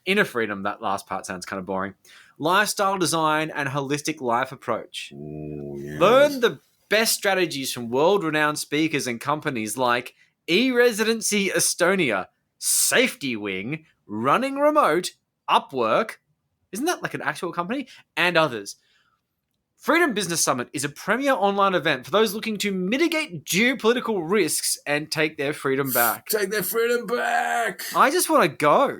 Inner freedom, that last part sounds kind of boring. Lifestyle design and holistic life approach. Learn the best strategies from world-renowned speakers and companies like eResidency Estonia, Safety Wing, Running Remote, Upwork, isn't that like an actual company? And others. Freedom Business Summit is a premier online event for those looking to mitigate geopolitical risks and take their freedom back. Take their freedom back! I just want to go.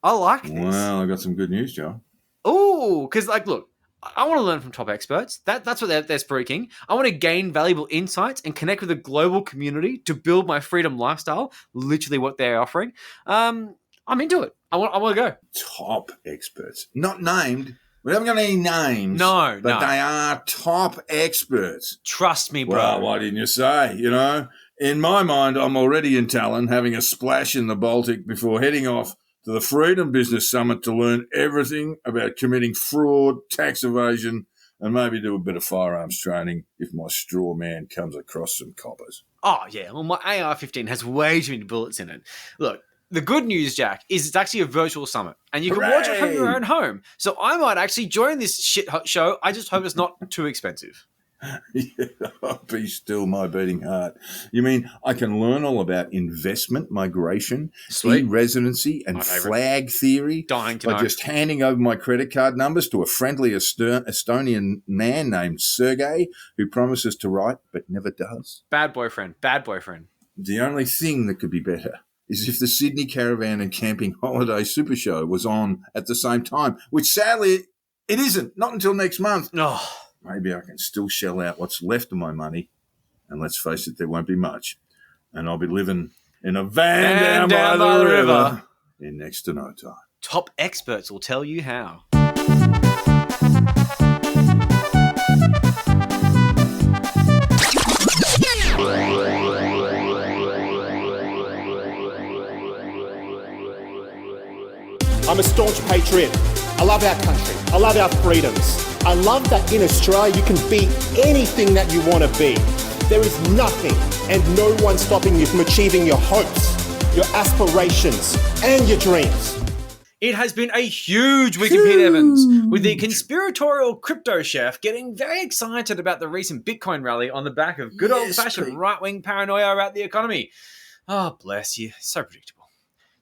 I like this. Well, I got some good news, Joe. Ooh, because look, I want to learn from top experts. That's what they're speaking. I want to gain valuable insights and connect with a global community to build my freedom lifestyle. Literally what they're offering. I'm into it. I want to go. Top experts. Not named. We haven't got any names. No. But they are top experts. Trust me, bro. Well, why didn't you say? In my mind, I'm already in Tallinn having a splash in the Baltic before heading off to the Freedom Business Summit to learn everything about committing fraud, tax evasion, and maybe do a bit of firearms training if my straw man comes across some coppers. Oh, yeah. Well, my AR-15 has way too many bullets in it. Look, The good news, Jack, is it's actually a virtual summit, and you can watch it from your own home. So I might actually join this shit show. I just hope it's not too expensive. Be still, my beating heart. You mean I can learn all about investment, migration, e-residency, and flag theory by just handing over my credit card numbers to a friendly Estonian man named Sergey who promises to write but never does? Bad boyfriend. Bad boyfriend. The only thing that could be better is if the Sydney Caravan and Camping Holiday Super Show was on at the same time, which sadly it isn't, not until next month. Oh. Maybe I can still shell out what's left of my money, and let's face it, there won't be much. And I'll be living in a van down by the river in next to no time. Top experts will tell you how. I'm a staunch patriot. I love our country. I love our freedoms. I love that in Australia you can be anything that you want to be. There is nothing and no one stopping you from achieving your hopes, your aspirations, and your dreams. It has been a huge week in Pete Evans, with the conspiratorial crypto chef getting very excited about the recent Bitcoin rally on the back of good old-fashioned right-wing paranoia about the economy. Oh, bless you. So predictable.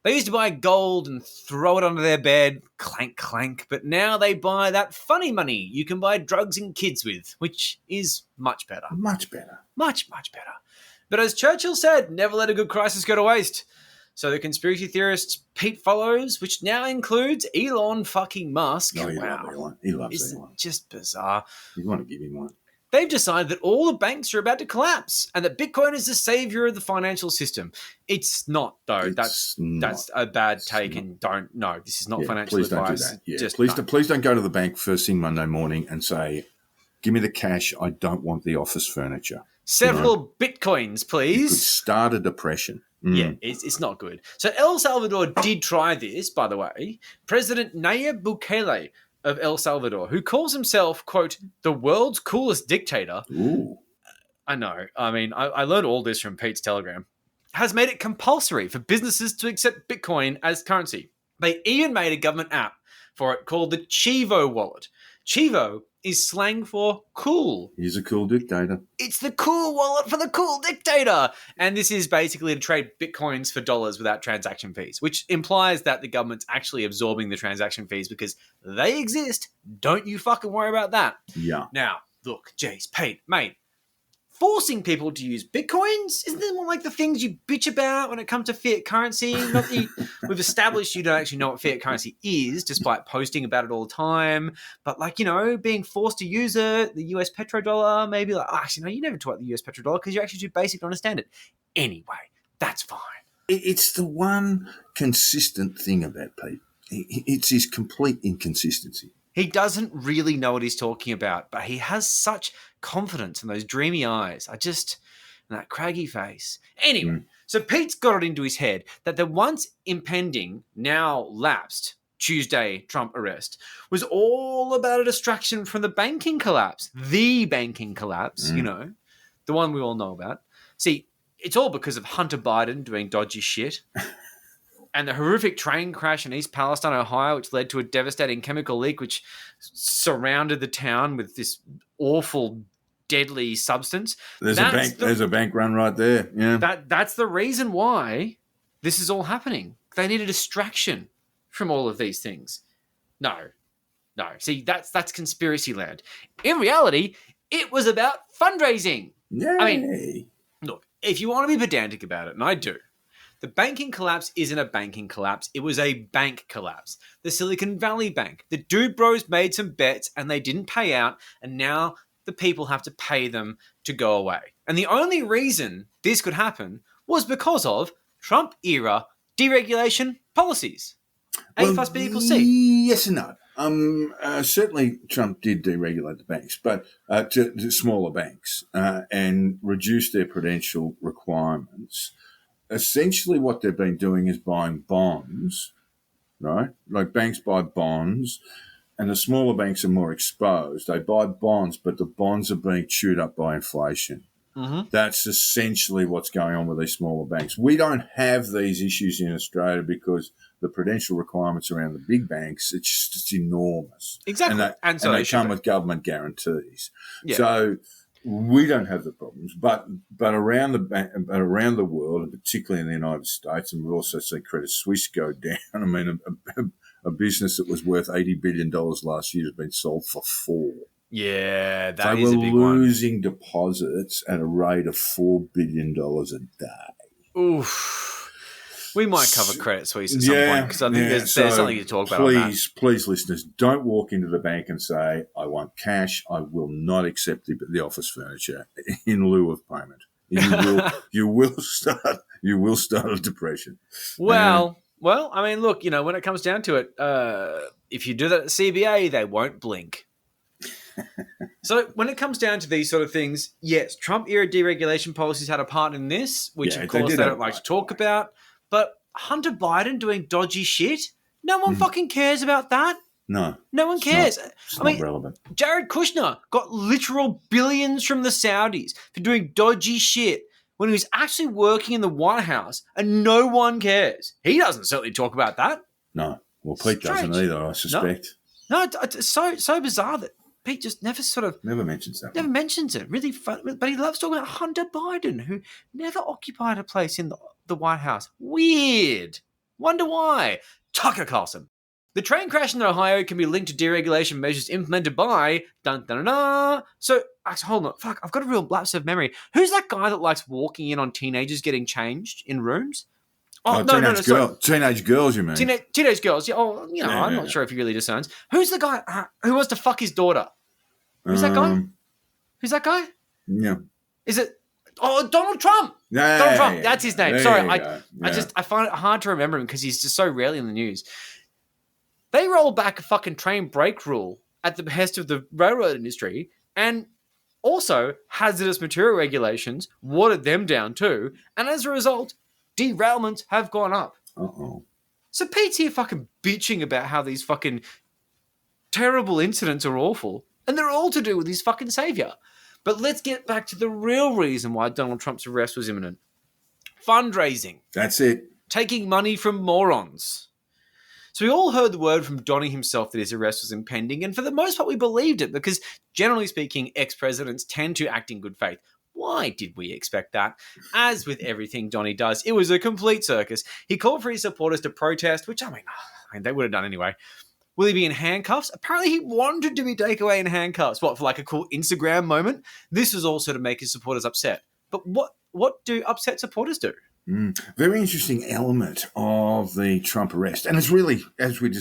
They used to buy gold and throw it under their bed, clank, clank, but now they buy that funny money you can buy drugs and kids with, which is much better. Much better. Much, much better. But as Churchill said, never let a good crisis go to waste. So the conspiracy theorist Pete follows, which now includes Elon fucking Musk. Oh, he loves Elon. He loves Elon. Just bizarre. You want to give him one. They've decided that all the banks are about to collapse and that Bitcoin is the savior of the financial system. It's not, though. That's a bad take, and this is not financial advice. Don't do that. Please don't go to the bank first thing Monday morning and say, give me the cash, I don't want the office furniture. Several Bitcoins, please. You could start a depression. Yeah, it's not good. So El Salvador did try this, by the way. President Nayib Bukele of El Salvador, who calls himself, quote, the world's coolest dictator. Ooh. I know. I mean, I learned all this from Pete's Telegram. Has made it compulsory for businesses to accept Bitcoin as currency. They even made a government app for it called the Chivo wallet. Chivo is slang for cool. He's a cool dictator. It's the cool wallet for the cool dictator. And this is basically to trade Bitcoins for dollars without transaction fees, which implies that the government's actually absorbing the transaction fees because they exist. Don't you fucking worry about that. Yeah. Now, look, geez, Pete, mate, forcing people to use Bitcoins, isn't that more like the things you bitch about when it comes to fiat currency? We've established you don't actually know what fiat currency is, despite posting about it all the time. But being forced to use it, the US petrodollar, maybe actually, no, you never talk about the US petrodollar because you're actually too basic to understand it. Anyway, that's fine. It's the one consistent thing about Pete. It's his complete inconsistency. He doesn't really know what he's talking about, but he has such confidence in those dreamy eyes. And that craggy face. Anyway, so Pete's got it into his head that the once impending, now lapsed Tuesday Trump arrest was all about a distraction from the banking collapse. The banking collapse, the one we all know about. See, it's all because of Hunter Biden doing dodgy shit. And the horrific train crash in East Palestine, Ohio, which led to a devastating chemical leak which surrounded the town with this awful, deadly substance. There's a bank run right there. Yeah, that's the reason why this is all happening. They need a distraction from all of these things. No. See, that's conspiracy land. In reality, it was about fundraising. Yay. I mean, look, if you want to be pedantic about it, and I do, the banking collapse isn't a banking collapse. It was a bank collapse. The Silicon Valley Bank. The dude bros made some bets and they didn't pay out. And now the people have to pay them to go away. And the only reason this could happen was because of Trump-era deregulation policies. A plus B equals C. Yes and no. Certainly Trump did deregulate the banks, but to smaller banks and reduce their prudential requirements. Essentially what they've been doing is buying bonds, right? Like banks buy bonds and the smaller banks are more exposed. They buy bonds, but the bonds are being chewed up by inflation. That's essentially what's going on with these smaller banks. We don't have these issues in Australia because the prudential requirements around the big banks, it's enormous. Exactly. And they come with government guarantees. Yeah. So we don't have the problems. But around the world, and particularly in the United States, and we've also seen Credit Suisse go down. I mean, a business that was worth $80 billion last year has been sold for $4 billion. Yeah, They that is were a big one. losing deposits at a rate of $4 billion a day. Oof. We might cover Credit Suisse at some point because I think there's something to talk about on that. Please, listeners, don't walk into the bank and say, I want cash. I will not accept the office furniture in lieu of payment. You will start a depression. Well, I mean, look, when it comes down to it, if you do that at CBA, they won't blink. So when it comes down to these sort of things, yes, Trump-era deregulation policies had a part in this, which of course they don't like to talk about. But Hunter Biden doing dodgy shit, no one fucking cares about that. No. No one cares. It's not relevant. Jared Kushner got literal billions from the Saudis for doing dodgy shit when he was actually working in the White House and no one cares. He doesn't certainly talk about that. No. Well, Pete doesn't either, I suspect. No, it's so bizarre that Pete just never mentions that. Never mentions it. Really fun, but he loves talking about Hunter Biden, who never occupied a place in the White House. Weird. Wonder why. Tucker Carlson. The train crash in Ohio can be linked to deregulation measures implemented by dun-dun-dun-dun. So, actually, hold on. Fuck, I've got a real lapse of memory. Who's that guy that likes walking in on teenagers getting changed in rooms? Teenage girls, you mean? Teenage girls. Yeah, I'm not sure if he really discerns. Who's the guy who wants to fuck his daughter? Who's that guy? Who's that guy? Yeah. Is it? Oh, Donald Trump. Donald Trump. That's his name. Sorry, I find it hard to remember him because he's just so rarely in the news. They rolled back a fucking train brake rule at the behest of the railroad industry, and also hazardous material regulations watered them down too. And as a result, derailments have gone up. Uh-oh. So Pete's here fucking bitching about how these fucking terrible incidents are awful, and they're all to do with his fucking savior. But let's get back to the real reason why Donald Trump's arrest was imminent. Fundraising. That's it. Taking money from morons. So we all heard the word from Donnie himself that his arrest was impending, and for the most part we believed it because, generally speaking, ex-presidents tend to act in good faith. Why did we expect that? As with everything Donnie does, it was a complete circus. He called for his supporters to protest, which, I mean they would have done anyway. Will he be in handcuffs? Apparently he wanted to be taken away in handcuffs. What, for like a cool Instagram moment? This was also to make his supporters upset. But what do upset supporters do? Very interesting element of the Trump arrest. And it's really, as we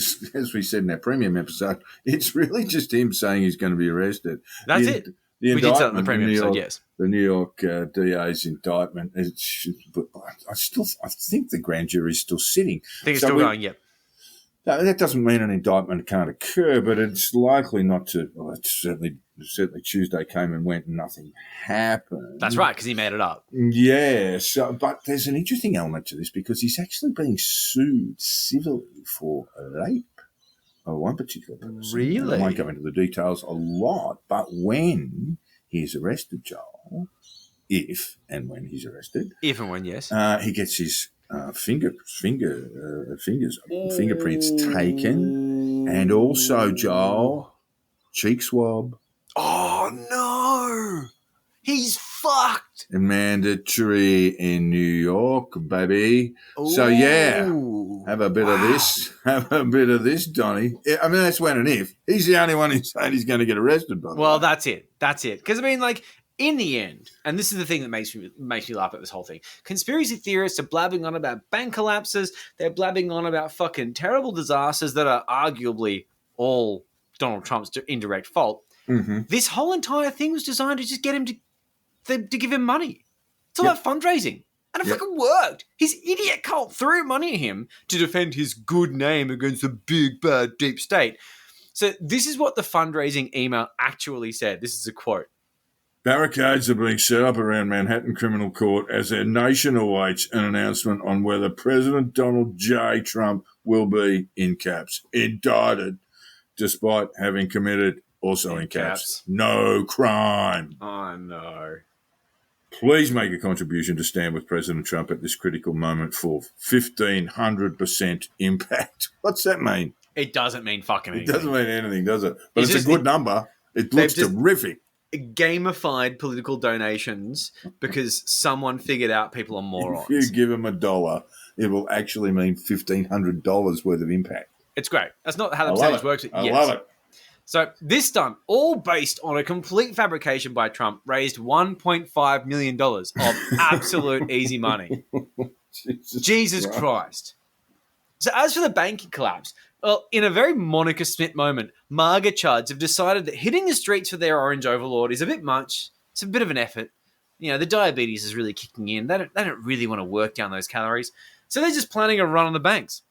said in our premium episode, it's really just him saying he's going to be arrested. That's it. The we did that in the premium episode, yes. The New York DA's indictment, I think the grand jury is still sitting. I think it's still going, yep. That doesn't mean an indictment can't occur, but it's likely not to. Well, it's certainly Tuesday came and went and nothing happened. That's right, because he made it up. Yeah, but there's an interesting element to this because he's actually being sued civilly for rape of one particular person. Really? I won't go into the details a lot, but when he's arrested, Joel, if and when he's arrested. If and when, yes. He gets his fingerprints taken, and also, Joel, cheek swab. Oh no, he's fucked. Mandatory in New York, baby. Ooh. So yeah, have a bit of this. Have a bit of this, Donnie. I mean, that's when and if. He's the only one who's saying he's going to get arrested. By the way. That's it. Because I mean, like, in the end, and this is the thing that makes me laugh at this whole thing, conspiracy theorists are blabbing on about bank collapses. They're blabbing on about fucking terrible disasters that are arguably all Donald Trump's indirect fault. Mm-hmm. This whole entire thing was designed to just get him to give him money. It's all about fundraising. And it fucking worked. His idiot cult threw money at him to defend his good name against the big, bad, deep state. So this is what the fundraising email actually said. This is a quote. Barricades are being set up around Manhattan Criminal Court as their nation awaits an announcement on whether President Donald J. Trump will be, in caps, indicted, despite having committed, also in caps, no crime. Oh, no. Please make a contribution to stand with President Trump at this critical moment for 1,500% impact. What's that mean? It doesn't mean fucking anything. It doesn't mean anything, does it? But it's a good number. It looks terrific. Gamified political donations because someone figured out people are morons. If you give them $1, it will actually mean $1,500 worth of impact. It's great. That's not how the percentage works. I love it. So this stunt, all based on a complete fabrication by Trump, raised $1.5 million of absolute easy money. Jesus Christ. So as for the banking collapse, well, in a very Monica Smith moment, MAGA chuds have decided that hitting the streets for their orange overlord is a bit much. It's a bit of an effort. You know, the diabetes is really kicking in. They don't really want to work down those calories. So they're just planning a run on the banks.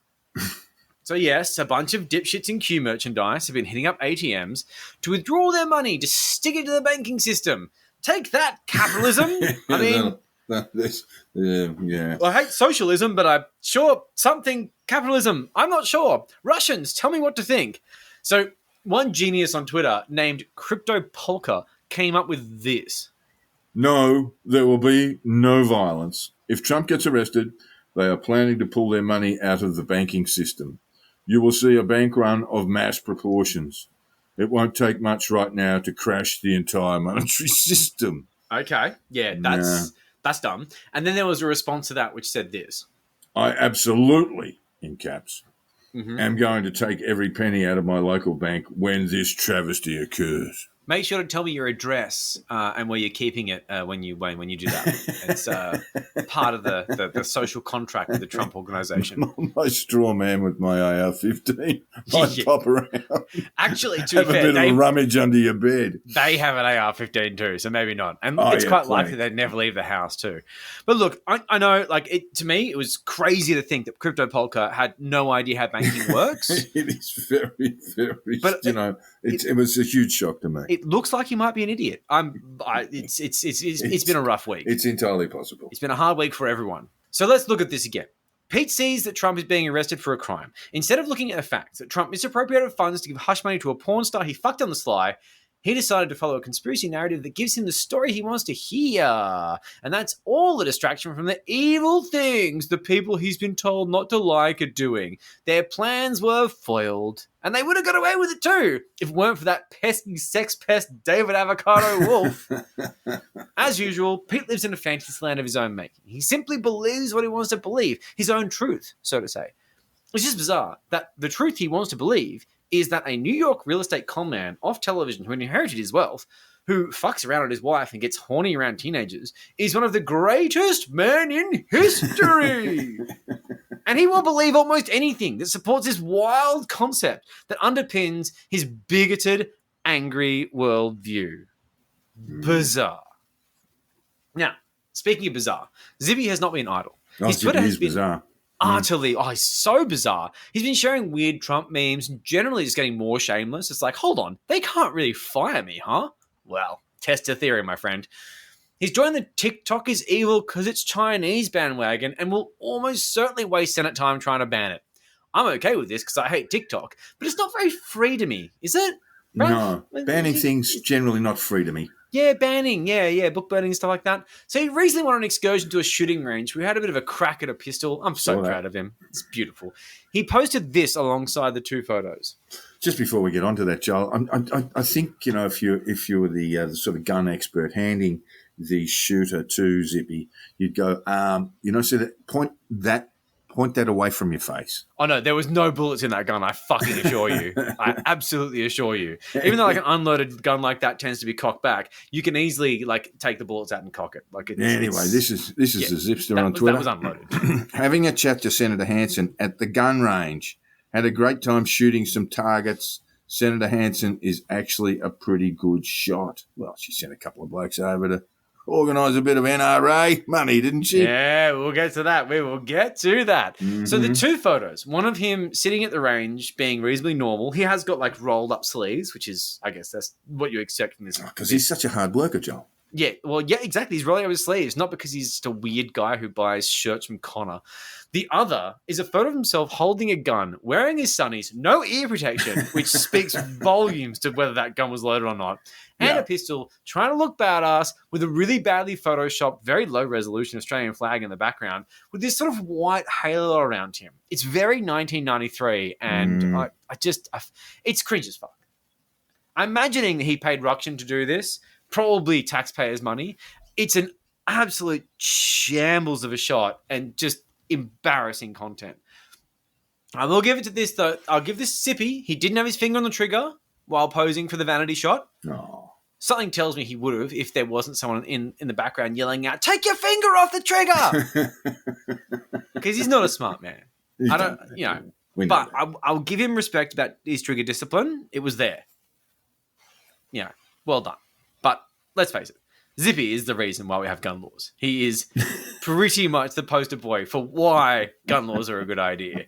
So yes, a bunch of dipshits in Q merchandise have been hitting up ATMs to withdraw their money to stick it to the banking system. Take that, capitalism. I mean... yeah. Well, I hate socialism, but I'm sure something capitalism. I'm not sure. Russians, tell me what to think. So one genius on Twitter named Crypto Polka came up with this. No, there will be no violence. If Trump gets arrested, they are planning to pull their money out of the banking system. You will see a bank run of mass proportions. It won't take much right now to crash the entire monetary system. Okay. Yeah, that's dumb. And then there was a response to that which said this. I absolutely, in caps, am going to take every penny out of my local bank when this travesty occurs. Make sure to tell me your address and where you're keeping it when you do that. It's part of the social contract with the Trump organization. My straw man with my AR-15 might pop around. Actually, to be fair, have a bit of a rummage under your bed. They have an AR-15 too, so maybe not. And it's quite likely they'd never leave the house too. But look, I know, to me, it was crazy to think that Crypto Polka had no idea how banking works. It is very, very, but it was a huge shock to me. It looks like he might be an idiot. It's been a rough week. It's entirely possible. It's been a hard week for everyone. So let's look at this again. Pete sees that Trump is being arrested for a crime. Instead of looking at the fact that Trump misappropriated funds to give hush money to a porn star he fucked on the sly, he decided to follow a conspiracy narrative that gives him the story he wants to hear. And that's all a distraction from the evil things the people he's been told not to like are doing. Their plans were foiled. And they would have got away with it too, if it weren't for that pesky sex pest David Avocado Wolf. As usual, Pete lives in a fantasy land of his own making. He simply believes what he wants to believe, his own truth, so to say. It's just bizarre that the truth he wants to believe is that a New York real estate con man off television who inherited his wealth, who fucks around with his wife and gets horny around teenagers, is one of the greatest men in history. And he will believe almost anything that supports this wild concept that underpins his bigoted, angry worldview. Bizarre. Now, speaking of bizarre, Zippy has not been idle. His Twitter has been bizarre. Utterly, he's so bizarre. He's been sharing weird Trump memes, generally just getting more shameless. It's like, hold on, they can't really fire me, huh? Well, test your theory, my friend. He's joined the TikTok is evil because it's Chinese bandwagon and will almost certainly waste Senate time trying to ban it. I'm okay with this because I hate TikTok, but it's not very free to me, is it? No, banning things generally not free to me. Yeah, banning. Yeah, book burning and stuff like that. So he recently went on an excursion to a shooting range. We had a bit of a crack at a pistol. I'm so proud of him. It's beautiful. He posted this alongside the two photos. Just before we get on to that, Joel, I think, if you were the sort of gun expert handing the shooter to Zippy, you'd go, so point that away from your face. Oh, no, there was no bullets in that gun, I fucking assure you. I absolutely assure you. Even though an unloaded gun like that tends to be cocked back, you can easily take the bullets out and cock it. This is the Zipster on Twitter. That was unloaded. Having a chat to Senator Hanson at the gun range. Had a great time shooting some targets. Senator Hanson is actually a pretty good shot. Well, she sent a couple of blokes over to organise a bit of NRA money, didn't she? Yeah, we'll get to that. We will get to that. Mm-hmm. So the two photos, one of him sitting at the range being reasonably normal. He has got rolled up sleeves, which is, I guess, that's what you expect from this. Because he's such a hard worker, Joel. Yeah, well, yeah, exactly. He's rolling up his sleeves, not because he's just a weird guy who buys shirts from Connor. The other is a photo of himself holding a gun, wearing his sunnies, no ear protection, which speaks volumes to whether that gun was loaded or not, and a pistol, trying to look badass with a really badly photoshopped, very low resolution Australian flag in the background, with this sort of white halo around him. It's very 1993, and it's cringe as fuck. I'm imagining that he paid Ruction to do this, probably taxpayers' money. It's an absolute shambles of a shot and just embarrassing content. I will give it to this, though. I'll give this Zippy. He didn't have his finger on the trigger while posing for the vanity shot. Oh. Something tells me he would have if there wasn't someone in the background yelling out, "Take your finger off the trigger!" Because he's not a smart man. I don't, you know. But I'll give him respect about his trigger discipline. It was there. Yeah, well done. But let's face it, Zippy is the reason why we have gun laws. He is pretty much the poster boy for why gun laws are a good idea.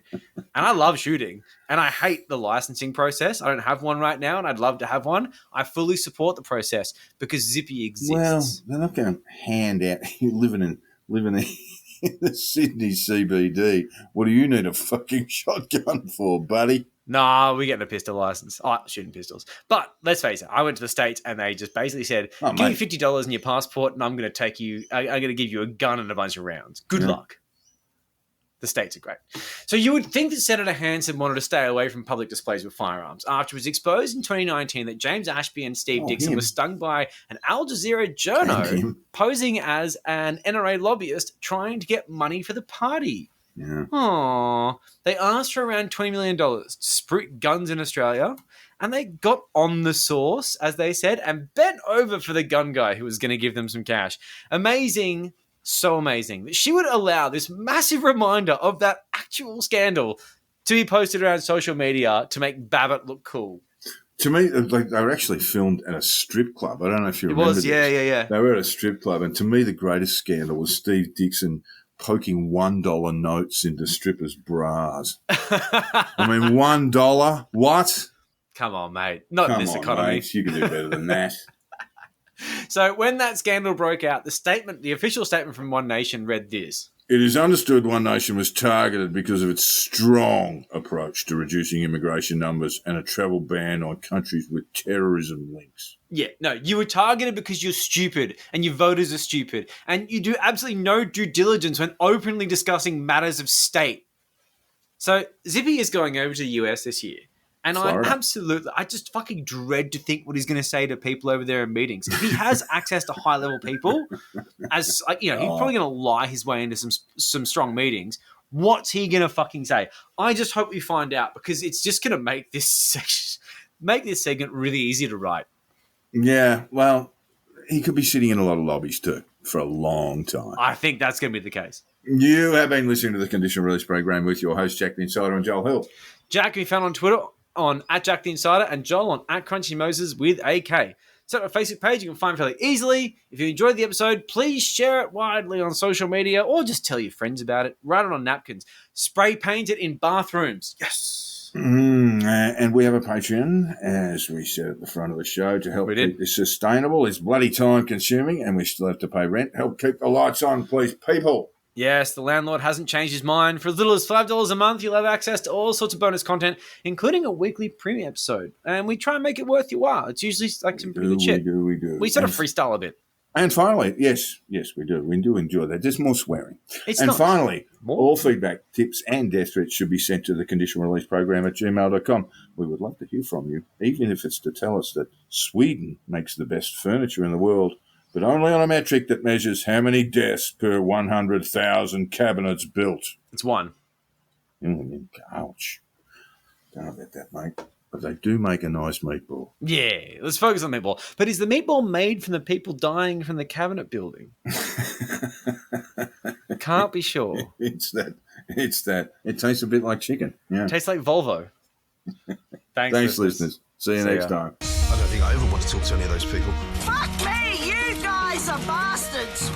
And I love shooting, and I hate the licensing process. I don't have one right now, and I'd love to have one. I fully support the process because Zippy exists. Well, they're not going to hand out. You're living in the Sydney CBD. What do you need a fucking shotgun for, buddy? Nah, we're getting a pistol license. I like shooting pistols. But let's face it, I went to the States and they just basically said, give me $50 in your passport and I'm going to give you a gun and a bunch of rounds. Good luck. The States are great. So you would think that Senator Hanson wanted to stay away from public displays with firearms after it was exposed in 2019 that James Ashby and Steve Dixon were stung by an Al Jazeera journo posing as an NRA lobbyist trying to get money for the party. Yeah. Aww. They asked for around $20 million to sprut guns in Australia, and they got on the source, as they said, and bent over for the gun guy who was going to give them some cash. Amazing. So amazing that she would allow this massive reminder of that actual scandal to be posted around social media to make Babet look cool. To me, like, they were actually filmed at a strip club. I don't know if you remember this. Yeah. They were at a strip club, and to me, the greatest scandal was Steve Dixon poking $1 notes into strippers' bras. I mean, $1? What? Come on, mate. Not in this economy. Mate. You can do better than that. So when that scandal broke out, the official statement from One Nation read this. It is understood One Nation was targeted because of its strong approach to reducing immigration numbers and a travel ban on countries with terrorism links. Yeah, no, you were targeted because you're stupid and your voters are stupid and you do absolutely no due diligence when openly discussing matters of state. So Zippy is going over to the US this year. And I just fucking dread to think what he's going to say to people over there in meetings. If he has access to high-level people, he's probably going to lie his way into some strong meetings. What's he going to fucking say? I just hope we find out because it's just going to make this segment really easy to write. Yeah, well, he could be sitting in a lot of lobbies too for a long time. I think that's going to be the case. You have been listening to the Conditional Release Program with your host, Jack the Insider and Joel Hill. Jack can be found on Twitter on @JackTheInsider and Joel on @CrunchyMoses with AK. Set up a Facebook page you can find fairly easily. If you enjoyed the episode, please share it widely on social media or just tell your friends about it. Write it on napkins. Spray paint it in bathrooms. Yes. And we have a Patreon, as we said at the front of the show, to help keep this sustainable. It's bloody time consuming and we still have to pay rent. Help keep the lights on, please, people. Yes, the landlord hasn't changed his mind. For as little as $5 a month, you'll have access to all sorts of bonus content, including a weekly premium episode. And we try and make it worth your while. It's usually like some pretty good shit. We do. We sort of freestyle a bit. And finally, yes, we do. We do enjoy that. There's more swearing. Finally, all feedback, tips, and death threats should be sent to the Conditional Release Program @gmail.com. We would love to hear from you, even if it's to tell us that Sweden makes the best furniture in the world, but only on a metric that measures how many deaths per 100,000 cabinets built. It's one. Ouch. Don't know about that, mate. But they do make a nice meatball. Yeah, let's focus on meatball. But is the meatball made from the people dying from the cabinet building? Can't be sure. It's that. It tastes a bit like chicken. Yeah. It tastes like Volvo. Thanks, listeners. See you next time. I don't think I ever want to talk to any of those people. Fuck me, you guys are bastards.